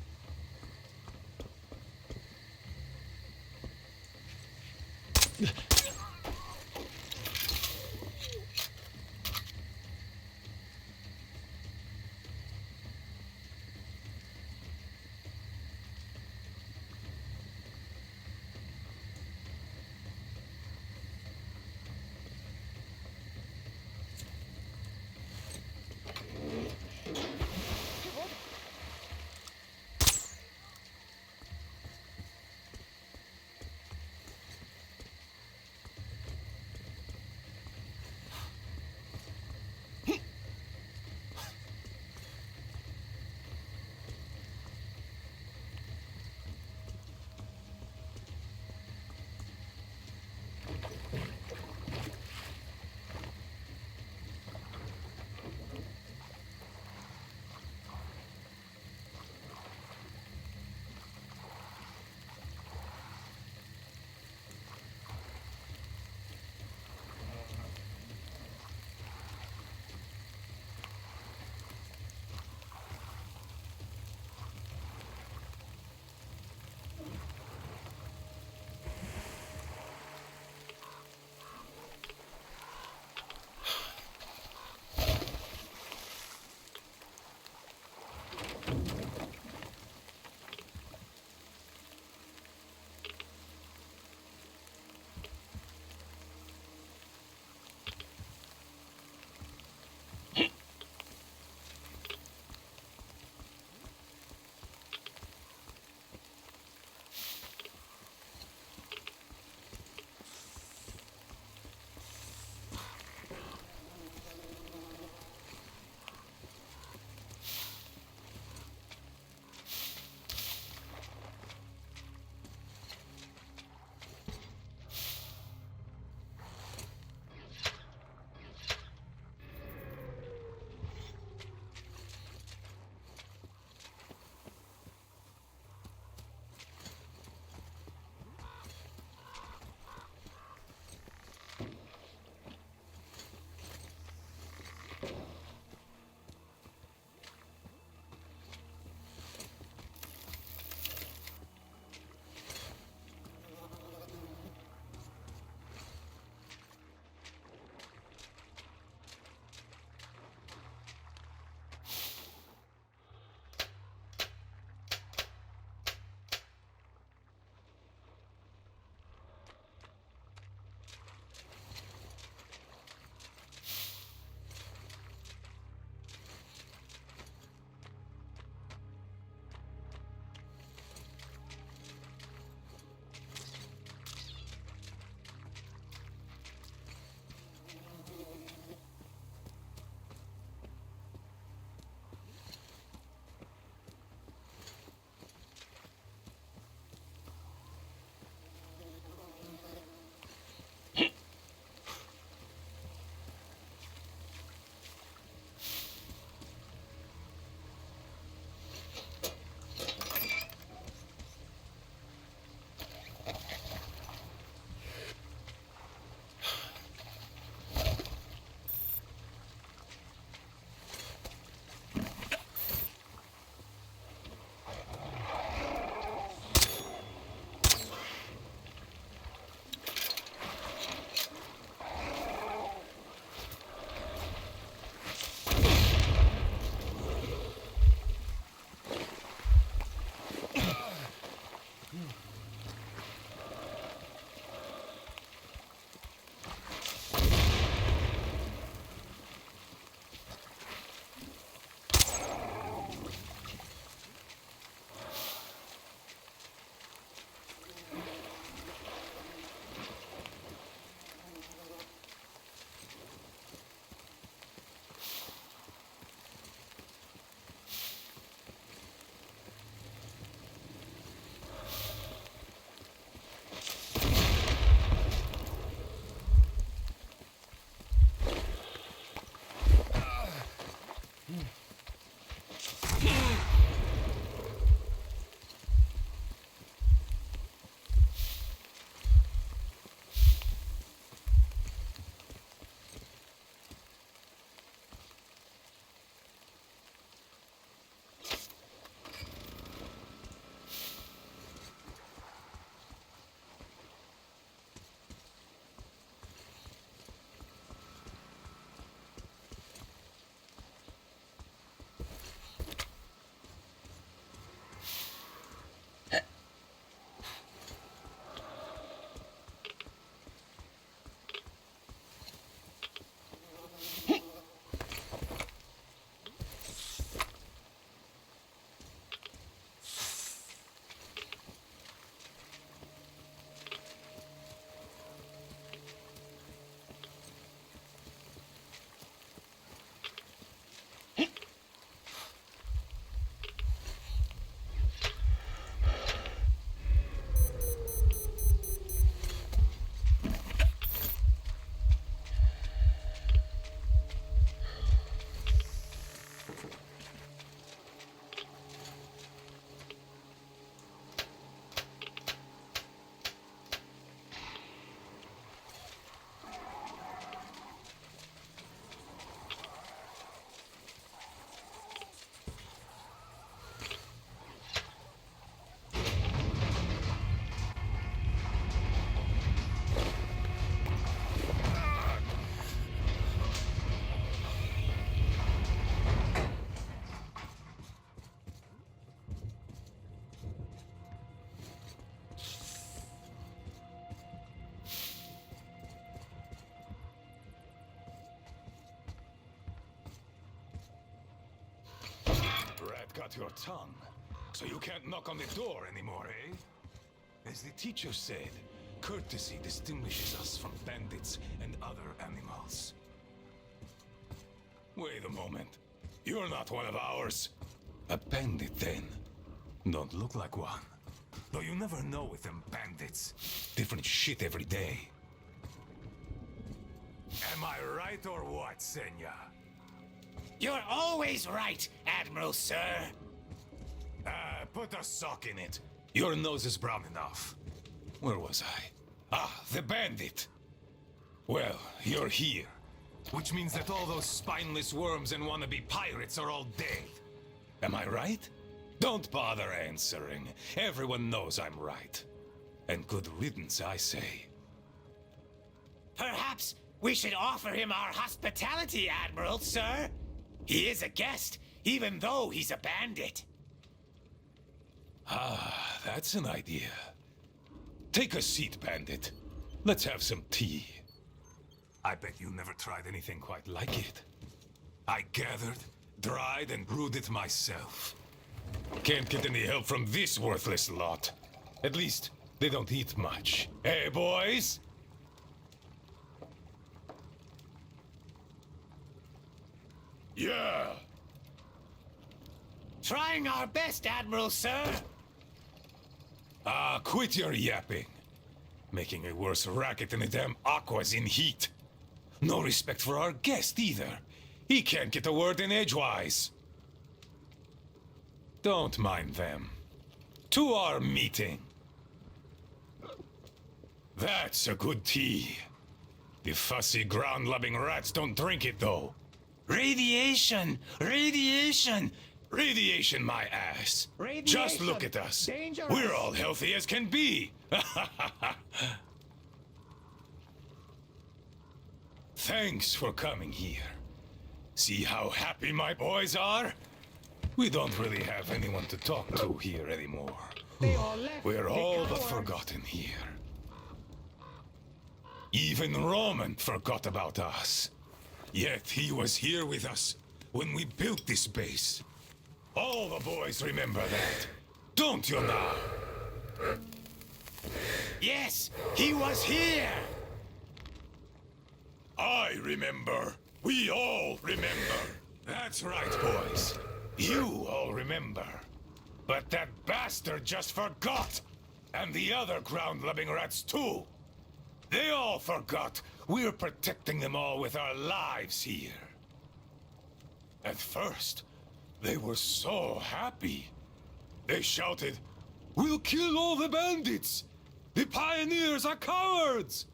out your tongue. So you can't knock on the door anymore, eh? As the teacher said, courtesy distinguishes us from bandits and other animals. Wait a moment. You're not one of ours. A bandit, then? Don't look like one. Though you never know with them bandits. Different shit every day. Am I right or what, Senya? You're always right, Admiral Sir. Put a sock in it. Your nose is brown enough. Where was I? Ah, the bandit. Well, you're here. Which means that all those spineless worms and wannabe pirates are all dead. Am I right? Don't bother answering. Everyone knows I'm right. And good riddance, I say. Perhaps we should offer him our hospitality, Admiral Sir. He is a guest, even though he's a bandit. Ah, that's an idea. Take a seat, bandit. Let's have some tea. I bet you never tried anything quite like it. I gathered, dried, and brewed it myself. Can't get any help from this worthless lot. At least, they don't eat much. Hey, boys? Yeah. Trying our best, Admiral Sir. Ah, quit your yapping. Making a worse racket than the damn Aqua's in heat. No respect for our guest, either. He can't get a word in edgewise. Don't mind them. To our meeting. That's a good tea. The fussy ground-loving rats don't drink it, though. Radiation! Radiation! Radiation, my ass. Radiation. Just look at us. Dangerous. We're all healthy as can be. Thanks for coming here. See how happy my boys are? We don't really have anyone to talk to here anymore. We're all but forgotten here. Even Roman forgot about us. Yet he was here with us when we built this base. All the boys remember that. Don't you now? Yes, he was here! I remember. We all remember. That's right, boys. You all remember. But that bastard just forgot. And the other ground-loving rats too. They all forgot we're protecting them all with our lives here. At first, they were so happy. They shouted, "We'll kill all the bandits! The pioneers are cowards!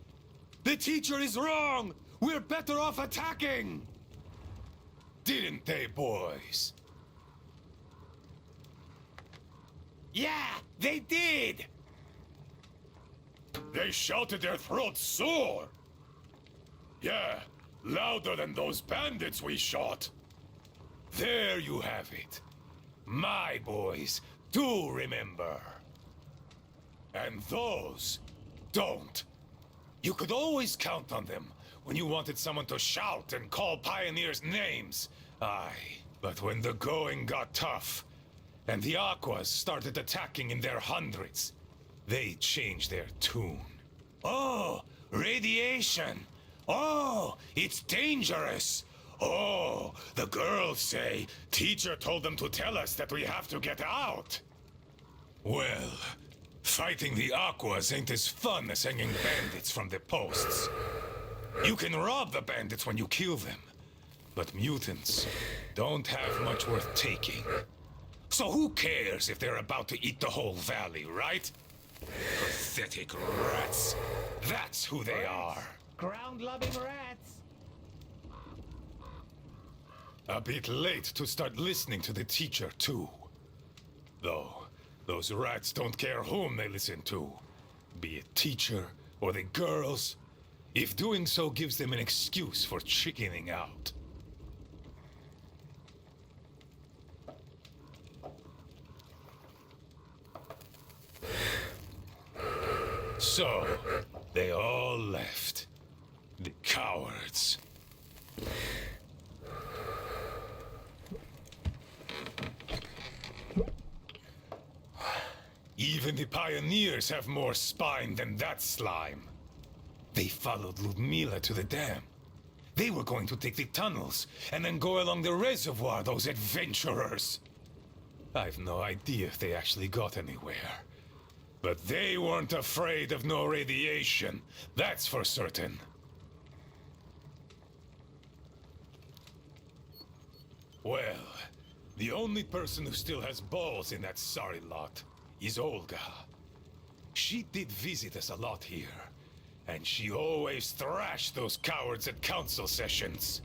The teacher is wrong! We're better off attacking!" Didn't they, boys? Yeah, they did! They shouted their throats sore. Yeah, louder than those bandits we shot. There you have it. My boys do remember. And those don't. You could always count on them when you wanted someone to shout and call pioneers names. Aye, but when the going got tough, and the Aquas started attacking in their hundreds, they changed their tune. Oh, radiation! Oh, it's dangerous! Oh, the girls say teacher told them to tell us that we have to get out. Well, fighting the Aquas ain't as fun as hanging bandits from the posts. You can rob the bandits when you kill them, but mutants don't have much worth taking. So who cares if they're about to eat the whole valley, right? Pathetic rats. That's who they are. Ground-loving rats. A bit late to start listening to the teacher, too. Though, those rats don't care whom they listen to. Be it teacher or the girls, if doing so gives them an excuse for chickening out. So, they all left. The cowards. Even the pioneers have more spine than that slime. They followed Ludmila to the dam. They were going to take the tunnels and then go along the reservoir, those adventurers. I've no idea if they actually got anywhere. But they weren't afraid of no radiation, that's for certain. Well, the only person who still has balls in that sorry lot is Olga. She did visit us a lot here, and she always thrashed those cowards at council sessions.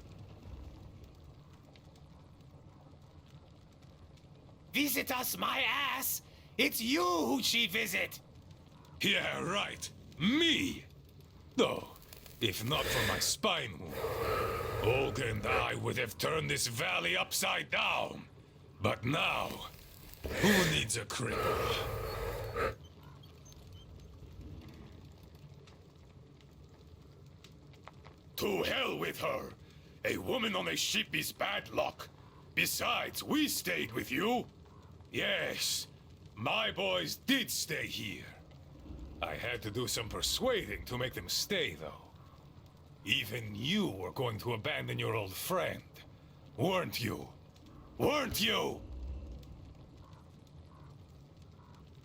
Visit us, my ass! It's you who she visit! Yeah, right. Me! Though, if not for my spine wound, Olga and I would have turned this valley upside down. But now, who needs a cripple? To hell with her! A woman on a ship is bad luck. Besides, we stayed with you. Yes, my boys did stay here. I had to do some persuading to make them stay, though. Even you were going to abandon your old friend, weren't you? Weren't you?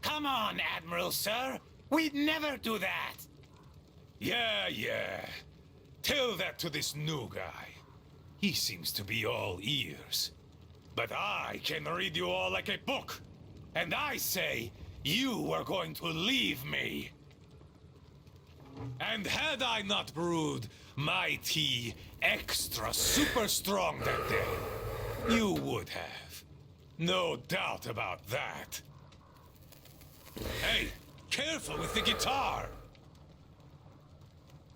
Come on, Admiral, sir! We'd never do that! Yeah. Tell that to this new guy. He seems to be all ears. But I can read you all like a book. And I say, you were going to leave me. And had I not brewed my tea extra super strong that day, you would have. No doubt about that. Hey, careful with the guitar!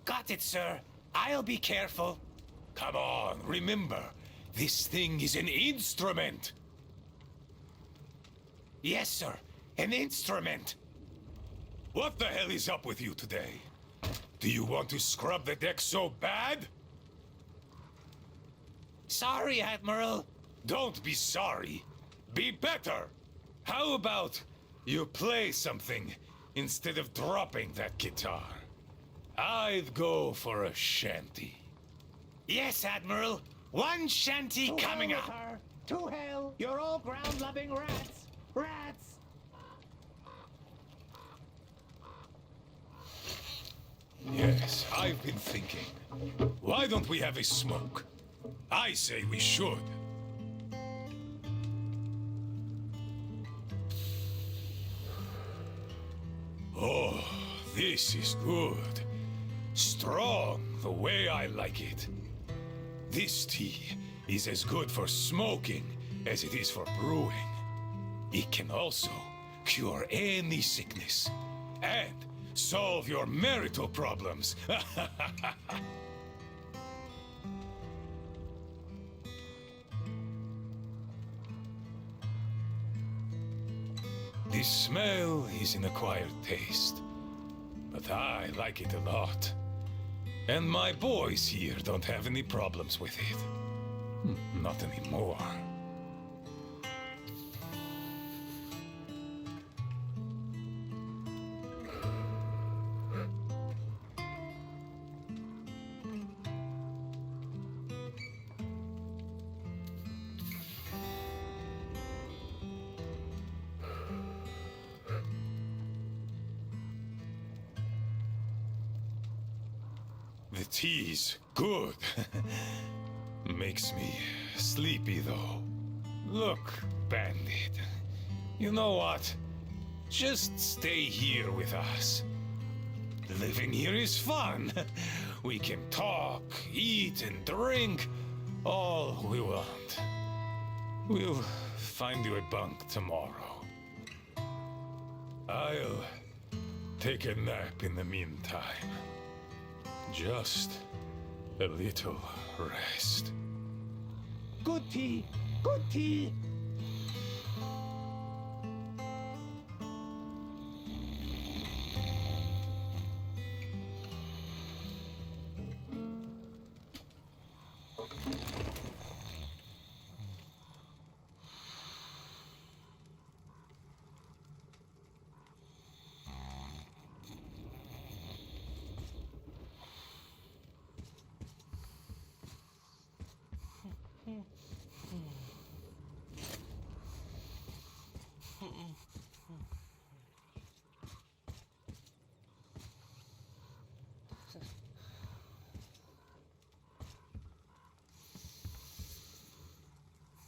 Got it, sir. I'll be careful. Come on, remember, this thing is an instrument. Yes, sir. An instrument. What the hell is up with you today? Do you want to scrub the deck so bad? Sorry, Admiral. Don't be sorry. Be better. How about you play something instead of dropping that guitar? I'd go for a shanty. Yes, Admiral. One shanty coming up. Her. To hell! You're all ground-loving rats! Rats! Yes, I've been thinking. Why don't we have a smoke? I say we should. Oh, this is good. Strong, the way I like it. This tea is as good for smoking as it is for brewing. It can also cure any sickness and solve your marital problems. This smell is an acquired taste, but I like it a lot. And my boys here don't have any problems with it. Not anymore. The tea's good. Makes me sleepy, though. Look, Bandit. You know what? Just stay here with us. Living here is fun. We can talk, eat, and drink all we want. We'll find you a bunk tomorrow. I'll take a nap in the meantime. Just a little rest. Good tea! Good tea!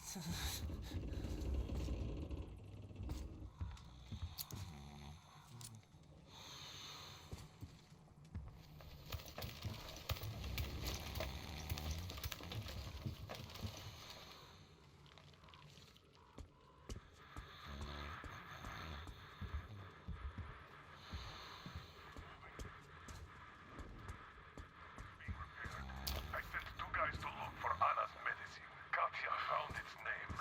I sent two guys to look for Anna's medicine. Katya found its name,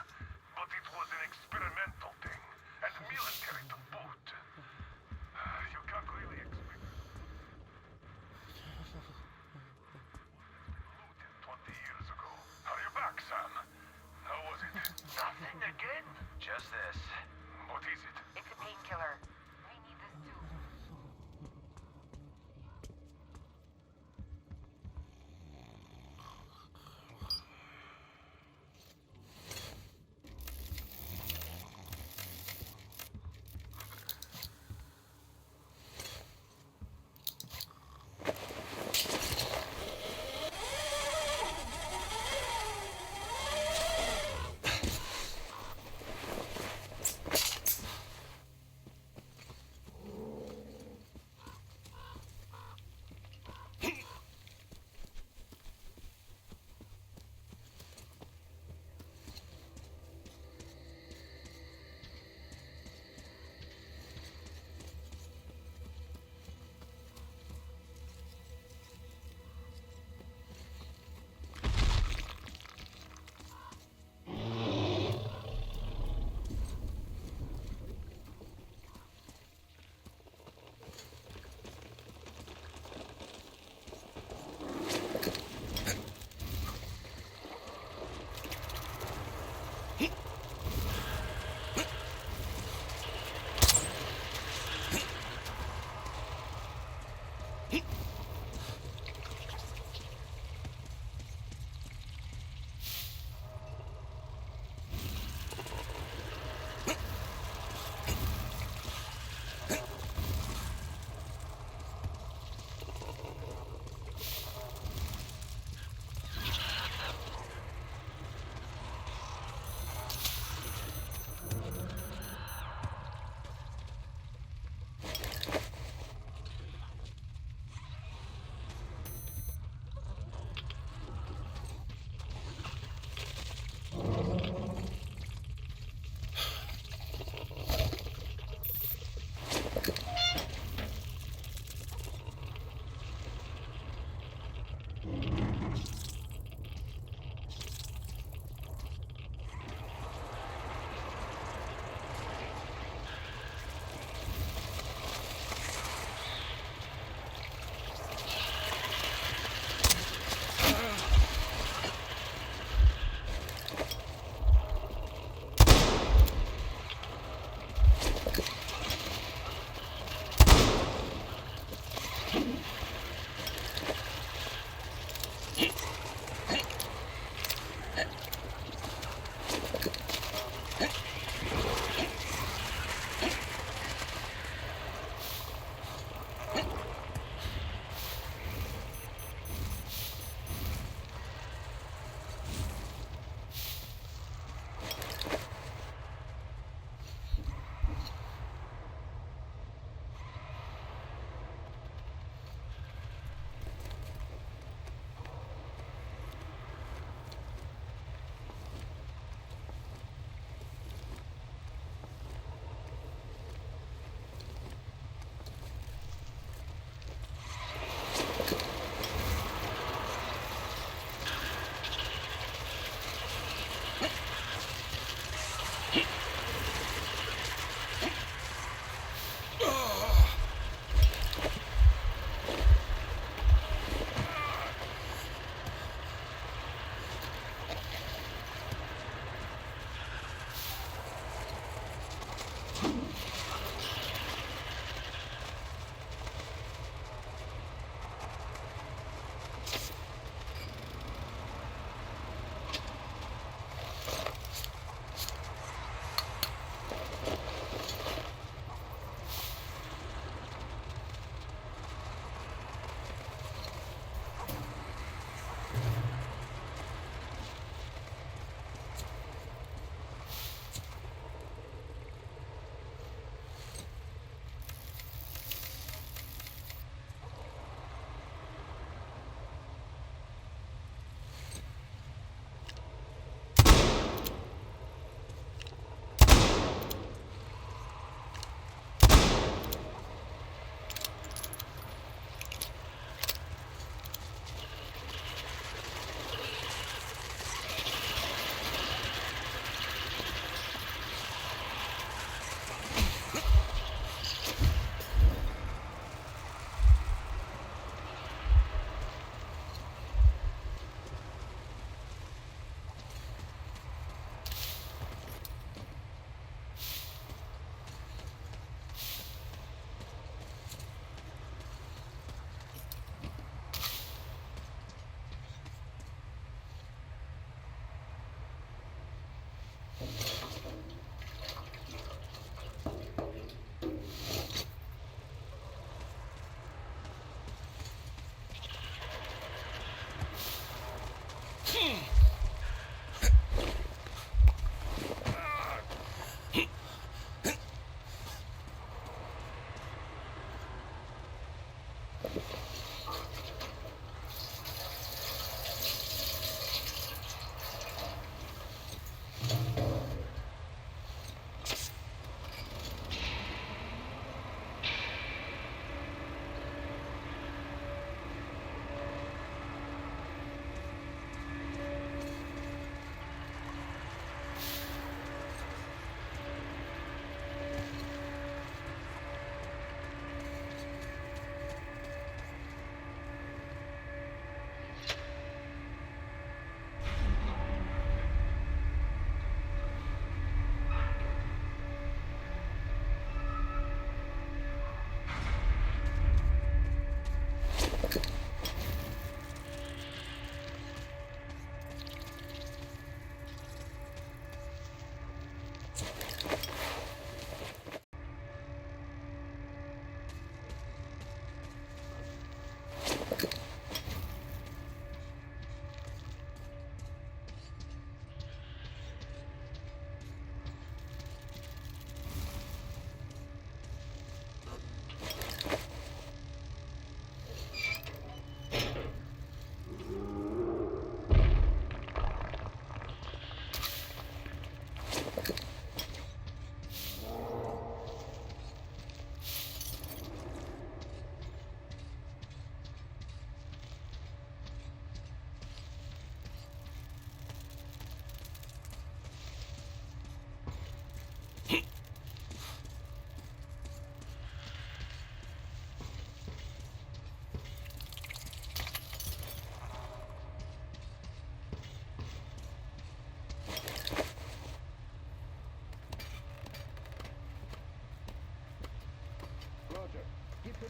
but it was an experimental thing, and military to boot. You can't really expect... Looted 20 years ago. Are you back, Sam? How was it? Nothing again. Just this. What is it? It's a painkiller. We need this too.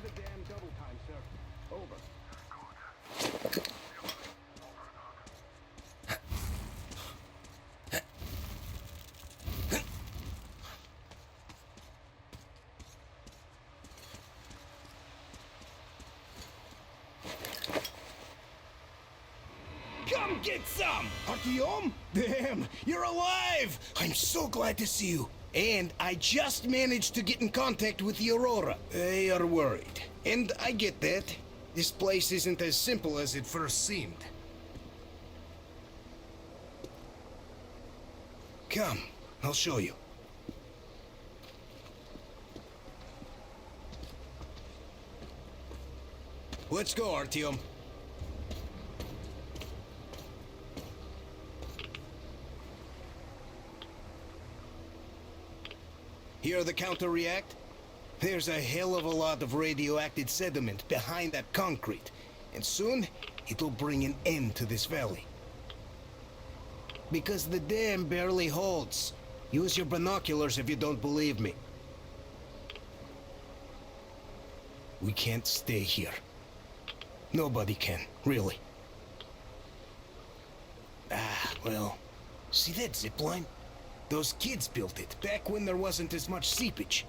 the dam double time, sir. Over. Come get some! Artyom? Damn, you're alive! I'm so glad to see you. And I just managed to get in contact with the Aurora. They are worried. And I get that. This place isn't as simple as it first seemed. Come, I'll show you. Let's go, Artyom. Hear the counter-react? There's a hell of a lot of radioactive sediment behind that concrete, and soon it'll bring an end to this valley. Because the dam barely holds. Use your binoculars if you don't believe me. We can't stay here. Nobody can, really. Ah, well, see that zipline? Those kids built it back when there wasn't as much seepage.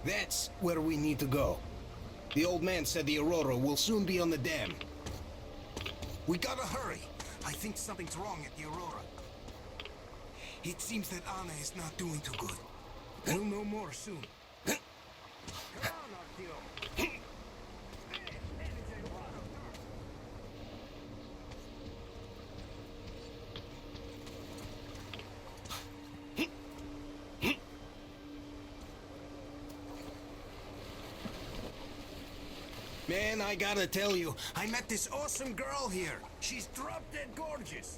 That's where we need to go. The old man said the Aurora will soon be on the dam. We gotta hurry. I think something's wrong at the Aurora. It seems that Anna is not doing too good. We'll know more soon. Come on, Artyom. Man, I gotta tell you, I met this awesome girl here. She's drop-dead gorgeous.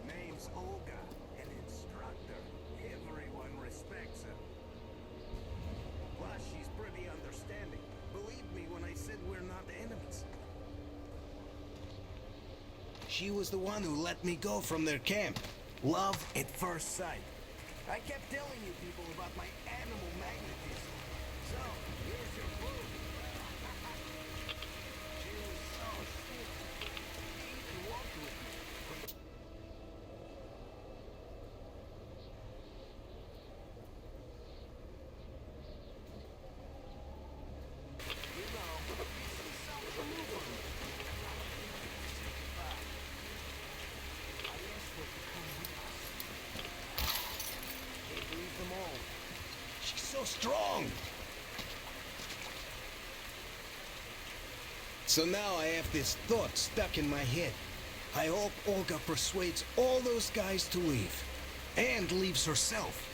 Name's Olga, an instructor. Everyone respects her. Plus, she's pretty understanding. Believe me when I said we're not enemies. She was the one who let me go from their camp. Love at first sight. I kept telling you people about my animal magnetism. So, here's your proof. She's so strong. So now I have this thought stuck in my head. I hope Olga persuades all those guys to leave. And leaves herself.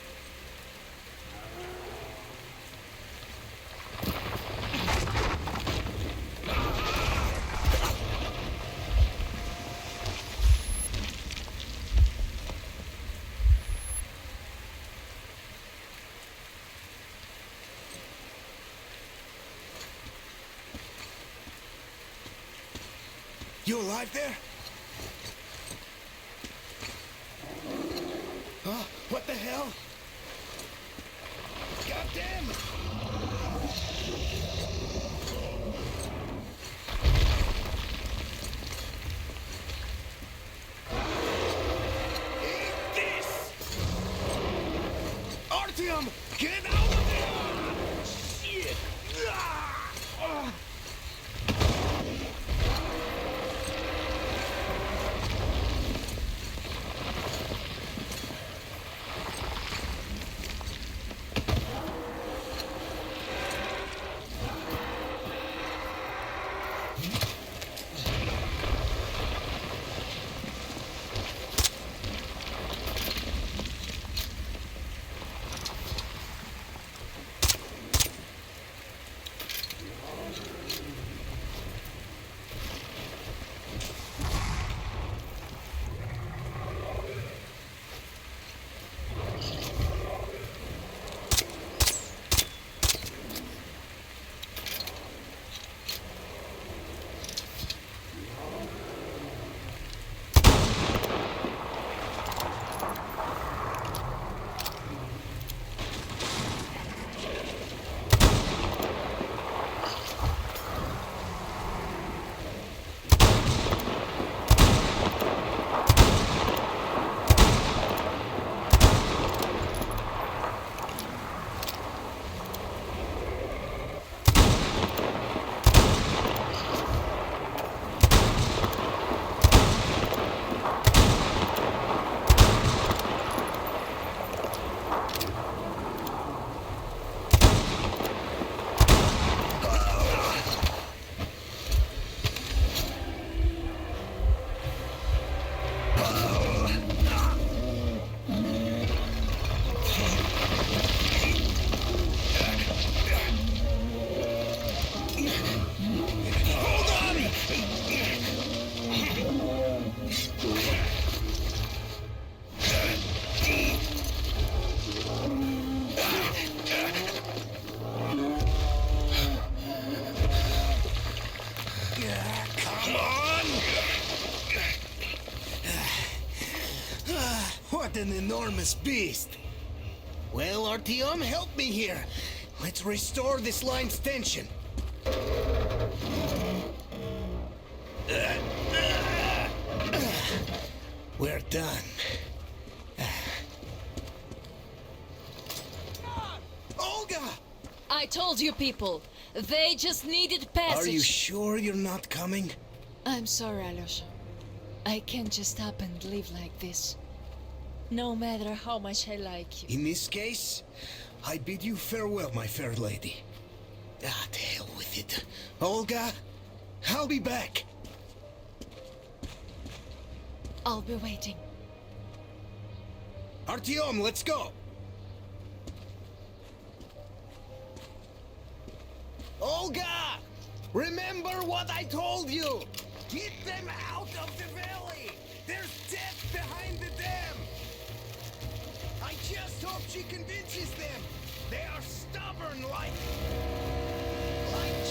You alive there? Huh? What the hell? Goddamn! Eat this! Artyom, get out of there! Shit! Ah! What an enormous beast! Well, Artyom, help me here. Let's restore this line's tension. We're done. Olga! I told you people, they just needed passage. Are you sure you're not coming? I'm sorry, Alyosha. I can't just up and live like this. No matter how much I like you. In this case, I bid you farewell, my fair lady. Ah, to hell with it. Olga, I'll be back. I'll be waiting. Artyom, let's go! Olga! Remember what I told you! Get them out of the valley! There's death behind the dam! I just hope she convinces them! They are stubborn like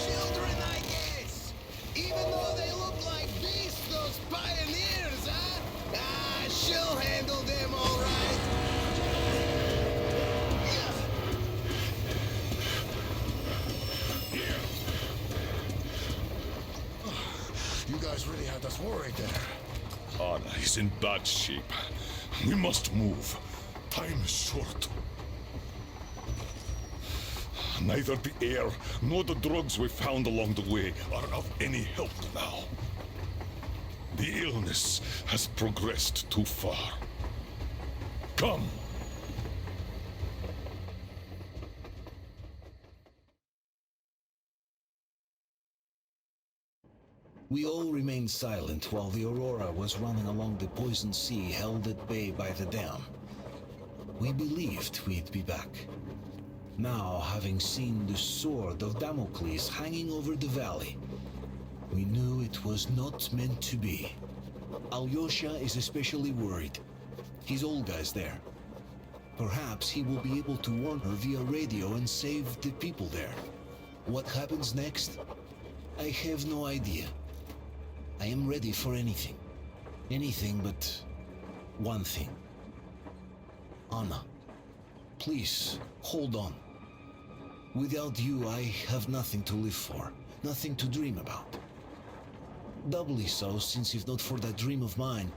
children, I guess! Even though they look like beasts, those pioneers, huh? Ah, she'll handle them all right! You guys really had us worried there. Anna is in bad shape. We must move. Time is short. Neither the air nor the drugs we found along the way are of any help now. The illness has progressed too far. Come! We all remained silent while the Aurora was running along the poisoned sea held at bay by the dam. We believed we'd be back. Now, having seen the sword of Damocles hanging over the valley, we knew it was not meant to be. Alyosha is especially worried. His Olga is there. Perhaps he will be able to warn her via radio and save the people there. What happens next? I have no idea. I am ready for anything. Anything but one thing. Anna, please, hold on. Without you, I have nothing to live for, nothing to dream about. Doubly so, since if not for that dream of mine,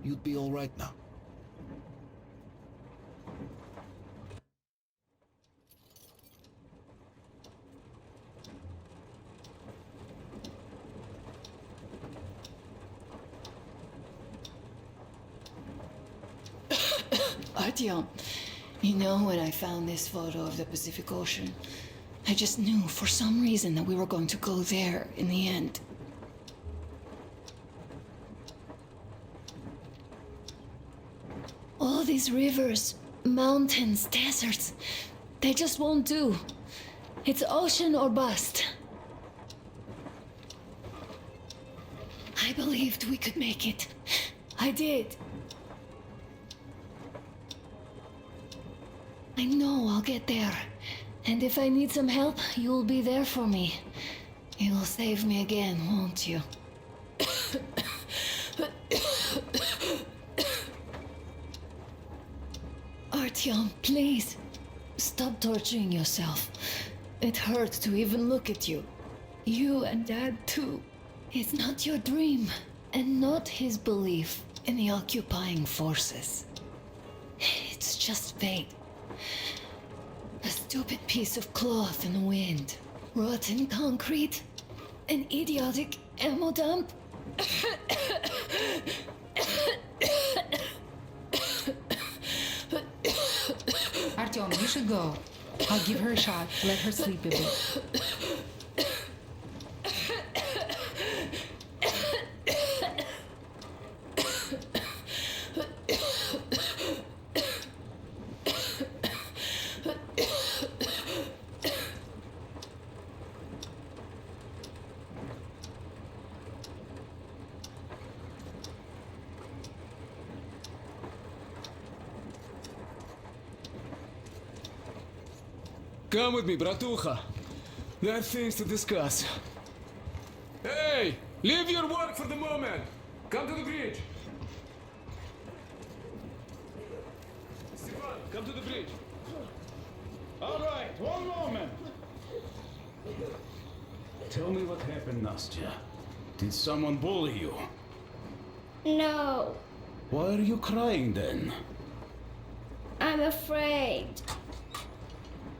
you'd be all right now. Artyom, you know, when I found this photo of the Pacific Ocean, I just knew for some reason that we were going to go there in the end. All these rivers, mountains, deserts, they just won't do. It's ocean or bust. I believed we could make it. I did. I know I'll get there. And if I need some help, you'll be there for me. You'll save me again, won't you? Artyom, please. Stop torturing yourself. It hurts to even look at you. You and Dad, too. It's not your dream, and not his belief in the occupying forces. It's just fate. A stupid piece of cloth in the wind. Rotten concrete. An idiotic ammo dump. Artyom, you should go. I'll give her a shot. Let her sleep a bit. Come with me, bratucha. There are things to discuss. Hey! Leave your work for the moment! Come to the bridge! a moment! Tell me what happened, Nastya. Did someone bully you? No, Why are you crying then? I'm afraid.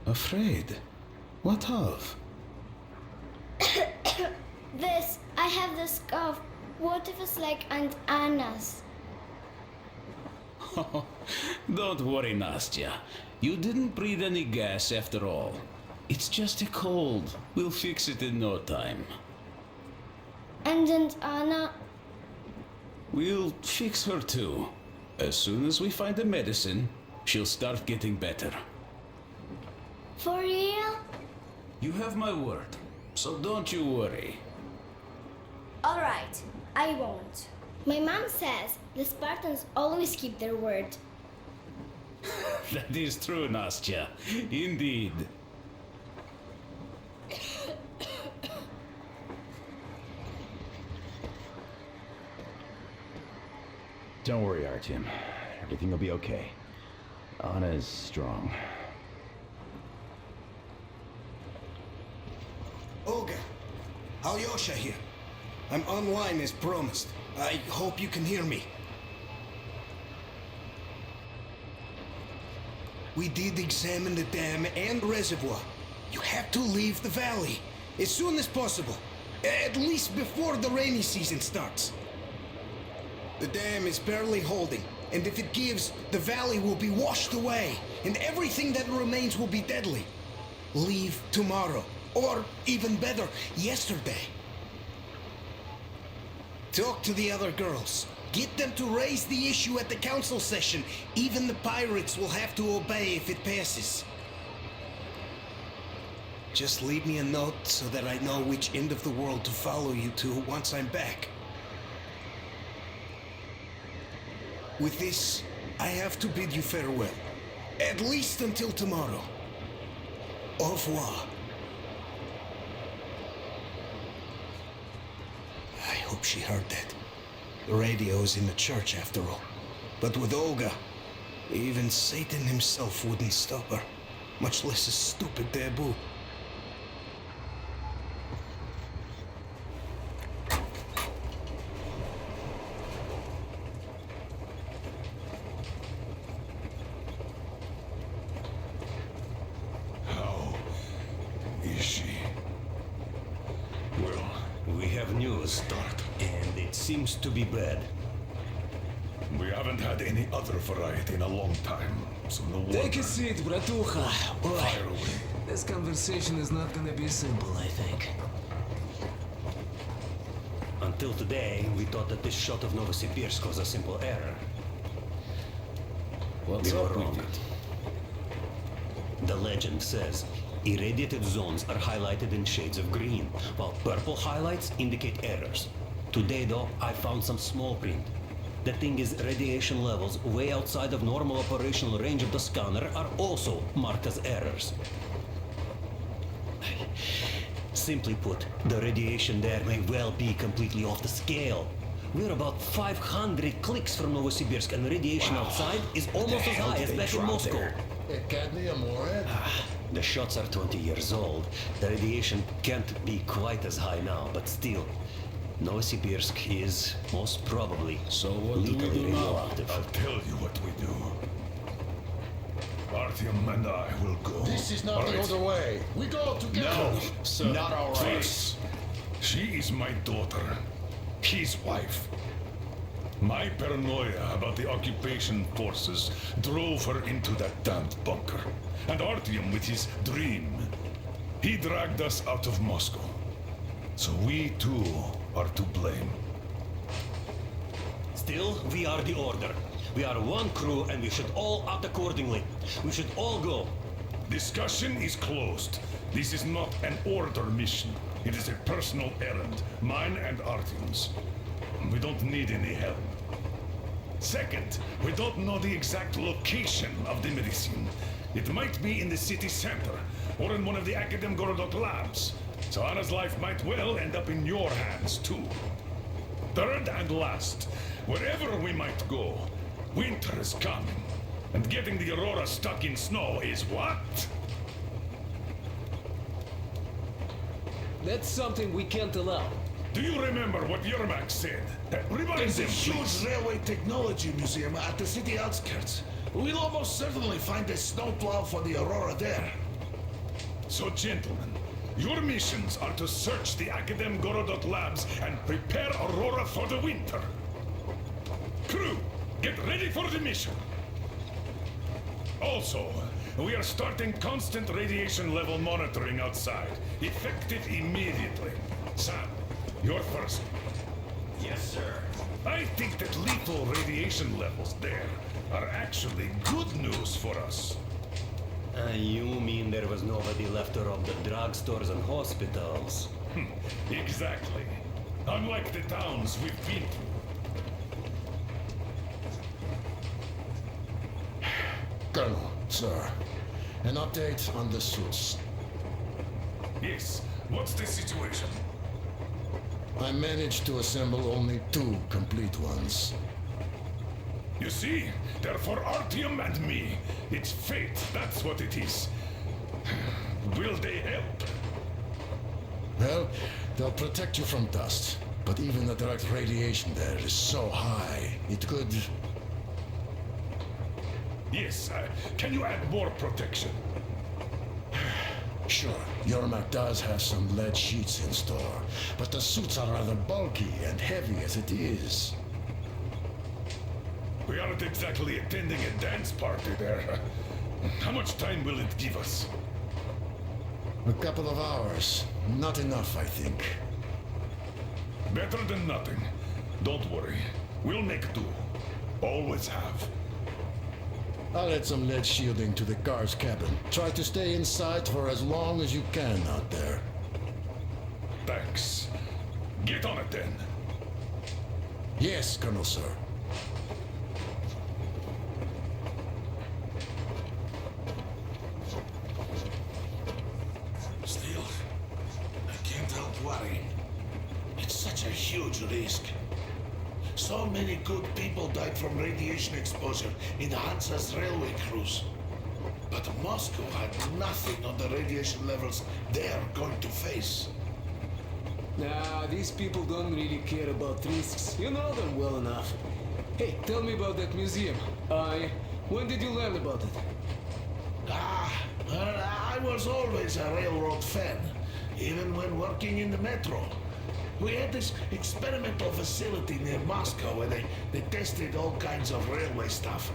Afraid? What of? I have this cough. What if it's like Aunt Anna's? Don't worry, Nastya. You didn't breathe any gas after all. It's just a cold. We'll fix it in no time. And Aunt Anna? We'll fix her too. As soon as we find the medicine, she'll start getting better. For real? You have my word, so don't you worry. Alright, I won't. My mom says the Spartans always keep their word. That is true, Nastya. Indeed. Don't worry, Artyom. Everything will be okay. Anna is strong. Olga, Alyosha here. I'm online as promised. I hope you can hear me. We did examine the dam and reservoir. You have to leave the valley as soon as possible. At least before the rainy season starts. The dam is barely holding, and if it gives, the valley will be washed away, and everything that remains will be deadly. Leave tomorrow, or even better, yesterday. Talk to the other girls. Get them to raise the issue at the council session. Even the pirates will have to obey if it passes. Just leave me a note so that I know which end of the world to follow you to once I'm back. With this, I have to bid you farewell. At least until tomorrow. Au revoir. I hope she heard that. The radio is in the church after all. But with Olga, even Satan himself wouldn't stop her. Much less a stupid debut. Is she? Well, we have news, Start, and it seems to be bad. We haven't had any other variety in a long time, so no wonder. Take a seat, bratucha. Fire away. This conversation is not gonna be simple, I think. Until today, we thought that this shot of Novosibirsk was a simple error. What's we were up with wrong. The legend says irradiated zones are highlighted in shades of green, while purple highlights indicate errors. Today, though, I found some small print. The thing is, radiation levels way outside of normal operational range of the scanner are also marked as errors. Simply put, the radiation there may well be completely off the scale. We're about 500 clicks from Novosibirsk, and the radiation outside is almost as high as back in Moscow. Cadmium or it? The shots are 20 years old. The radiation can't be quite as high now, but still, Novosibirsk is most probably lethally radioactive. I'll tell you what we do. Artyom and I will go. This is not the other way. We go together. No, sir. Not all right. Please. She is my daughter. His wife. My paranoia about the occupation forces drove her into that damned bunker. And Artyom with his dream. He dragged us out of Moscow. So we too are to blame. Still, we are the Order. We are one crew and we should all act accordingly. We should all go. Discussion is closed. This is not an Order mission. It is a personal errand, mine and Artyom's. We don't need any help. Second, we don't know the exact location of the medicine. It might be in the city center, or in one of the Akadem Gorodok labs. So Anna's life might well end up in your hands, too. Third and last, wherever we might go, winter is coming. And getting the Aurora stuck in snow is what? That's something we can't allow. Do you remember what Yermak said? Remind There's a them, huge please. railway technology museum at the city outskirts. We'll almost certainly find a snowplow for the Aurora there. So, gentlemen, your missions are to search the Academ Gorodot labs and prepare Aurora for the winter. Crew, get ready for the mission. Also, we are starting constant radiation level monitoring outside, effective immediately. Sam, you're first. Yes, sir. I think that lethal radiation levels there are actually good news for us. You mean there was nobody left to rob the drugstores and hospitals? Exactly. Unlike the towns we've been to. Colonel, sir, an update on the suits. Yes, what's the situation? I managed to assemble only 2 complete ones. You see, they're for Artyom and me. It's fate, that's what it is. Will they help? Well, they'll protect you from dust, but even the direct radiation there is so high, it could... Yes, can you add more protection? Sure, Yermak does have some lead sheets in store, but the suits are rather bulky and heavy as it is. We aren't exactly attending a dance party there. How much time will it give us? A couple of hours. Not enough, I think. Better than nothing. Don't worry. We'll make do. Always have. I'll add some lead shielding to the car's cabin. Try to stay inside for as long as you can out there. Thanks. Get on it then. Yes, Colonel, sir. Still, I can't help worrying. It's such a huge risk. So many good people died from radiation exposure in Hansa's railway crews. But Moscow had nothing on the radiation levels they're going to face. Nah, these people don't really care about risks. You know them well enough. Hey, tell me about that museum. When did you learn about it? I was always a railroad fan, even when working in the metro. We had this experimental facility near Moscow where they tested all kinds of railway stuff.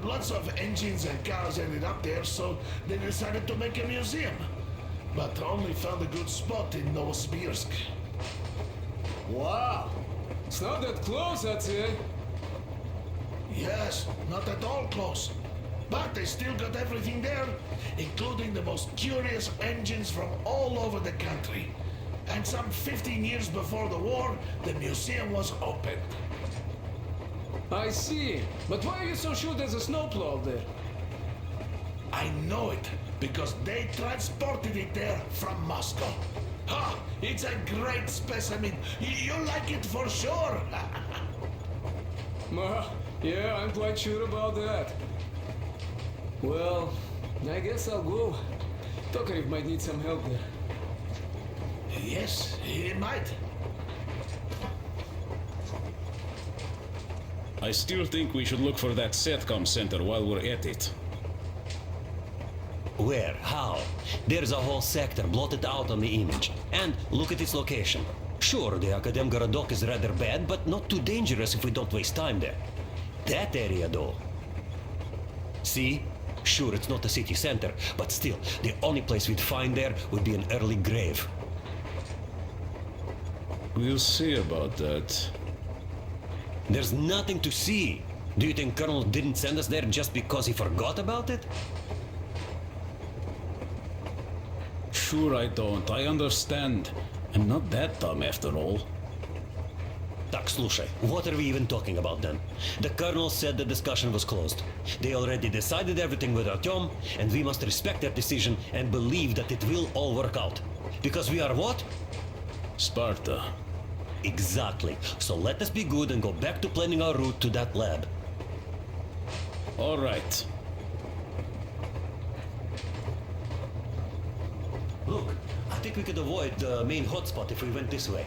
Lots of engines and cars ended up there, so they decided to make a museum. But only found a good spot in Novosibirsk. Wow! It's not that close, I'd say. Yes, not at all close. But they still got everything there, including the most curious engines from all over the country. And some 15 years before the war, the museum was opened. I see. But why are you so sure there's a snowplow there? I know it, because they transported it there from Moscow. Ha! It's a great specimen. You'll like it for sure. Yeah, I'm quite sure about that. Well, I guess I'll go. Tokarev might need some help there. Yes, he might. I still think we should look for that SATCOM center while we're at it. Where? How? There's a whole sector blotted out on the image. And look at its location. Sure, the Academ Gorodok is rather bad, but not too dangerous if we don't waste time there. That area, though. See? Sure, it's not the city center, but still, the only place we'd find there would be an early grave. We'll see about that. There's nothing to see. Do you think Colonel didn't send us there just because he forgot about it? Sure I don't. I understand. I'm not that dumb after all. Tak, слушай, what are we even talking about then? The Colonel said the discussion was closed. They already decided everything with Artyom, and we must respect their decision and believe that it will all work out. Because we are what? Sparta. Exactly. So let us be good and go back to planning our route to that lab. All right. Look, at the think we could avoid the main hotspot if we went this way.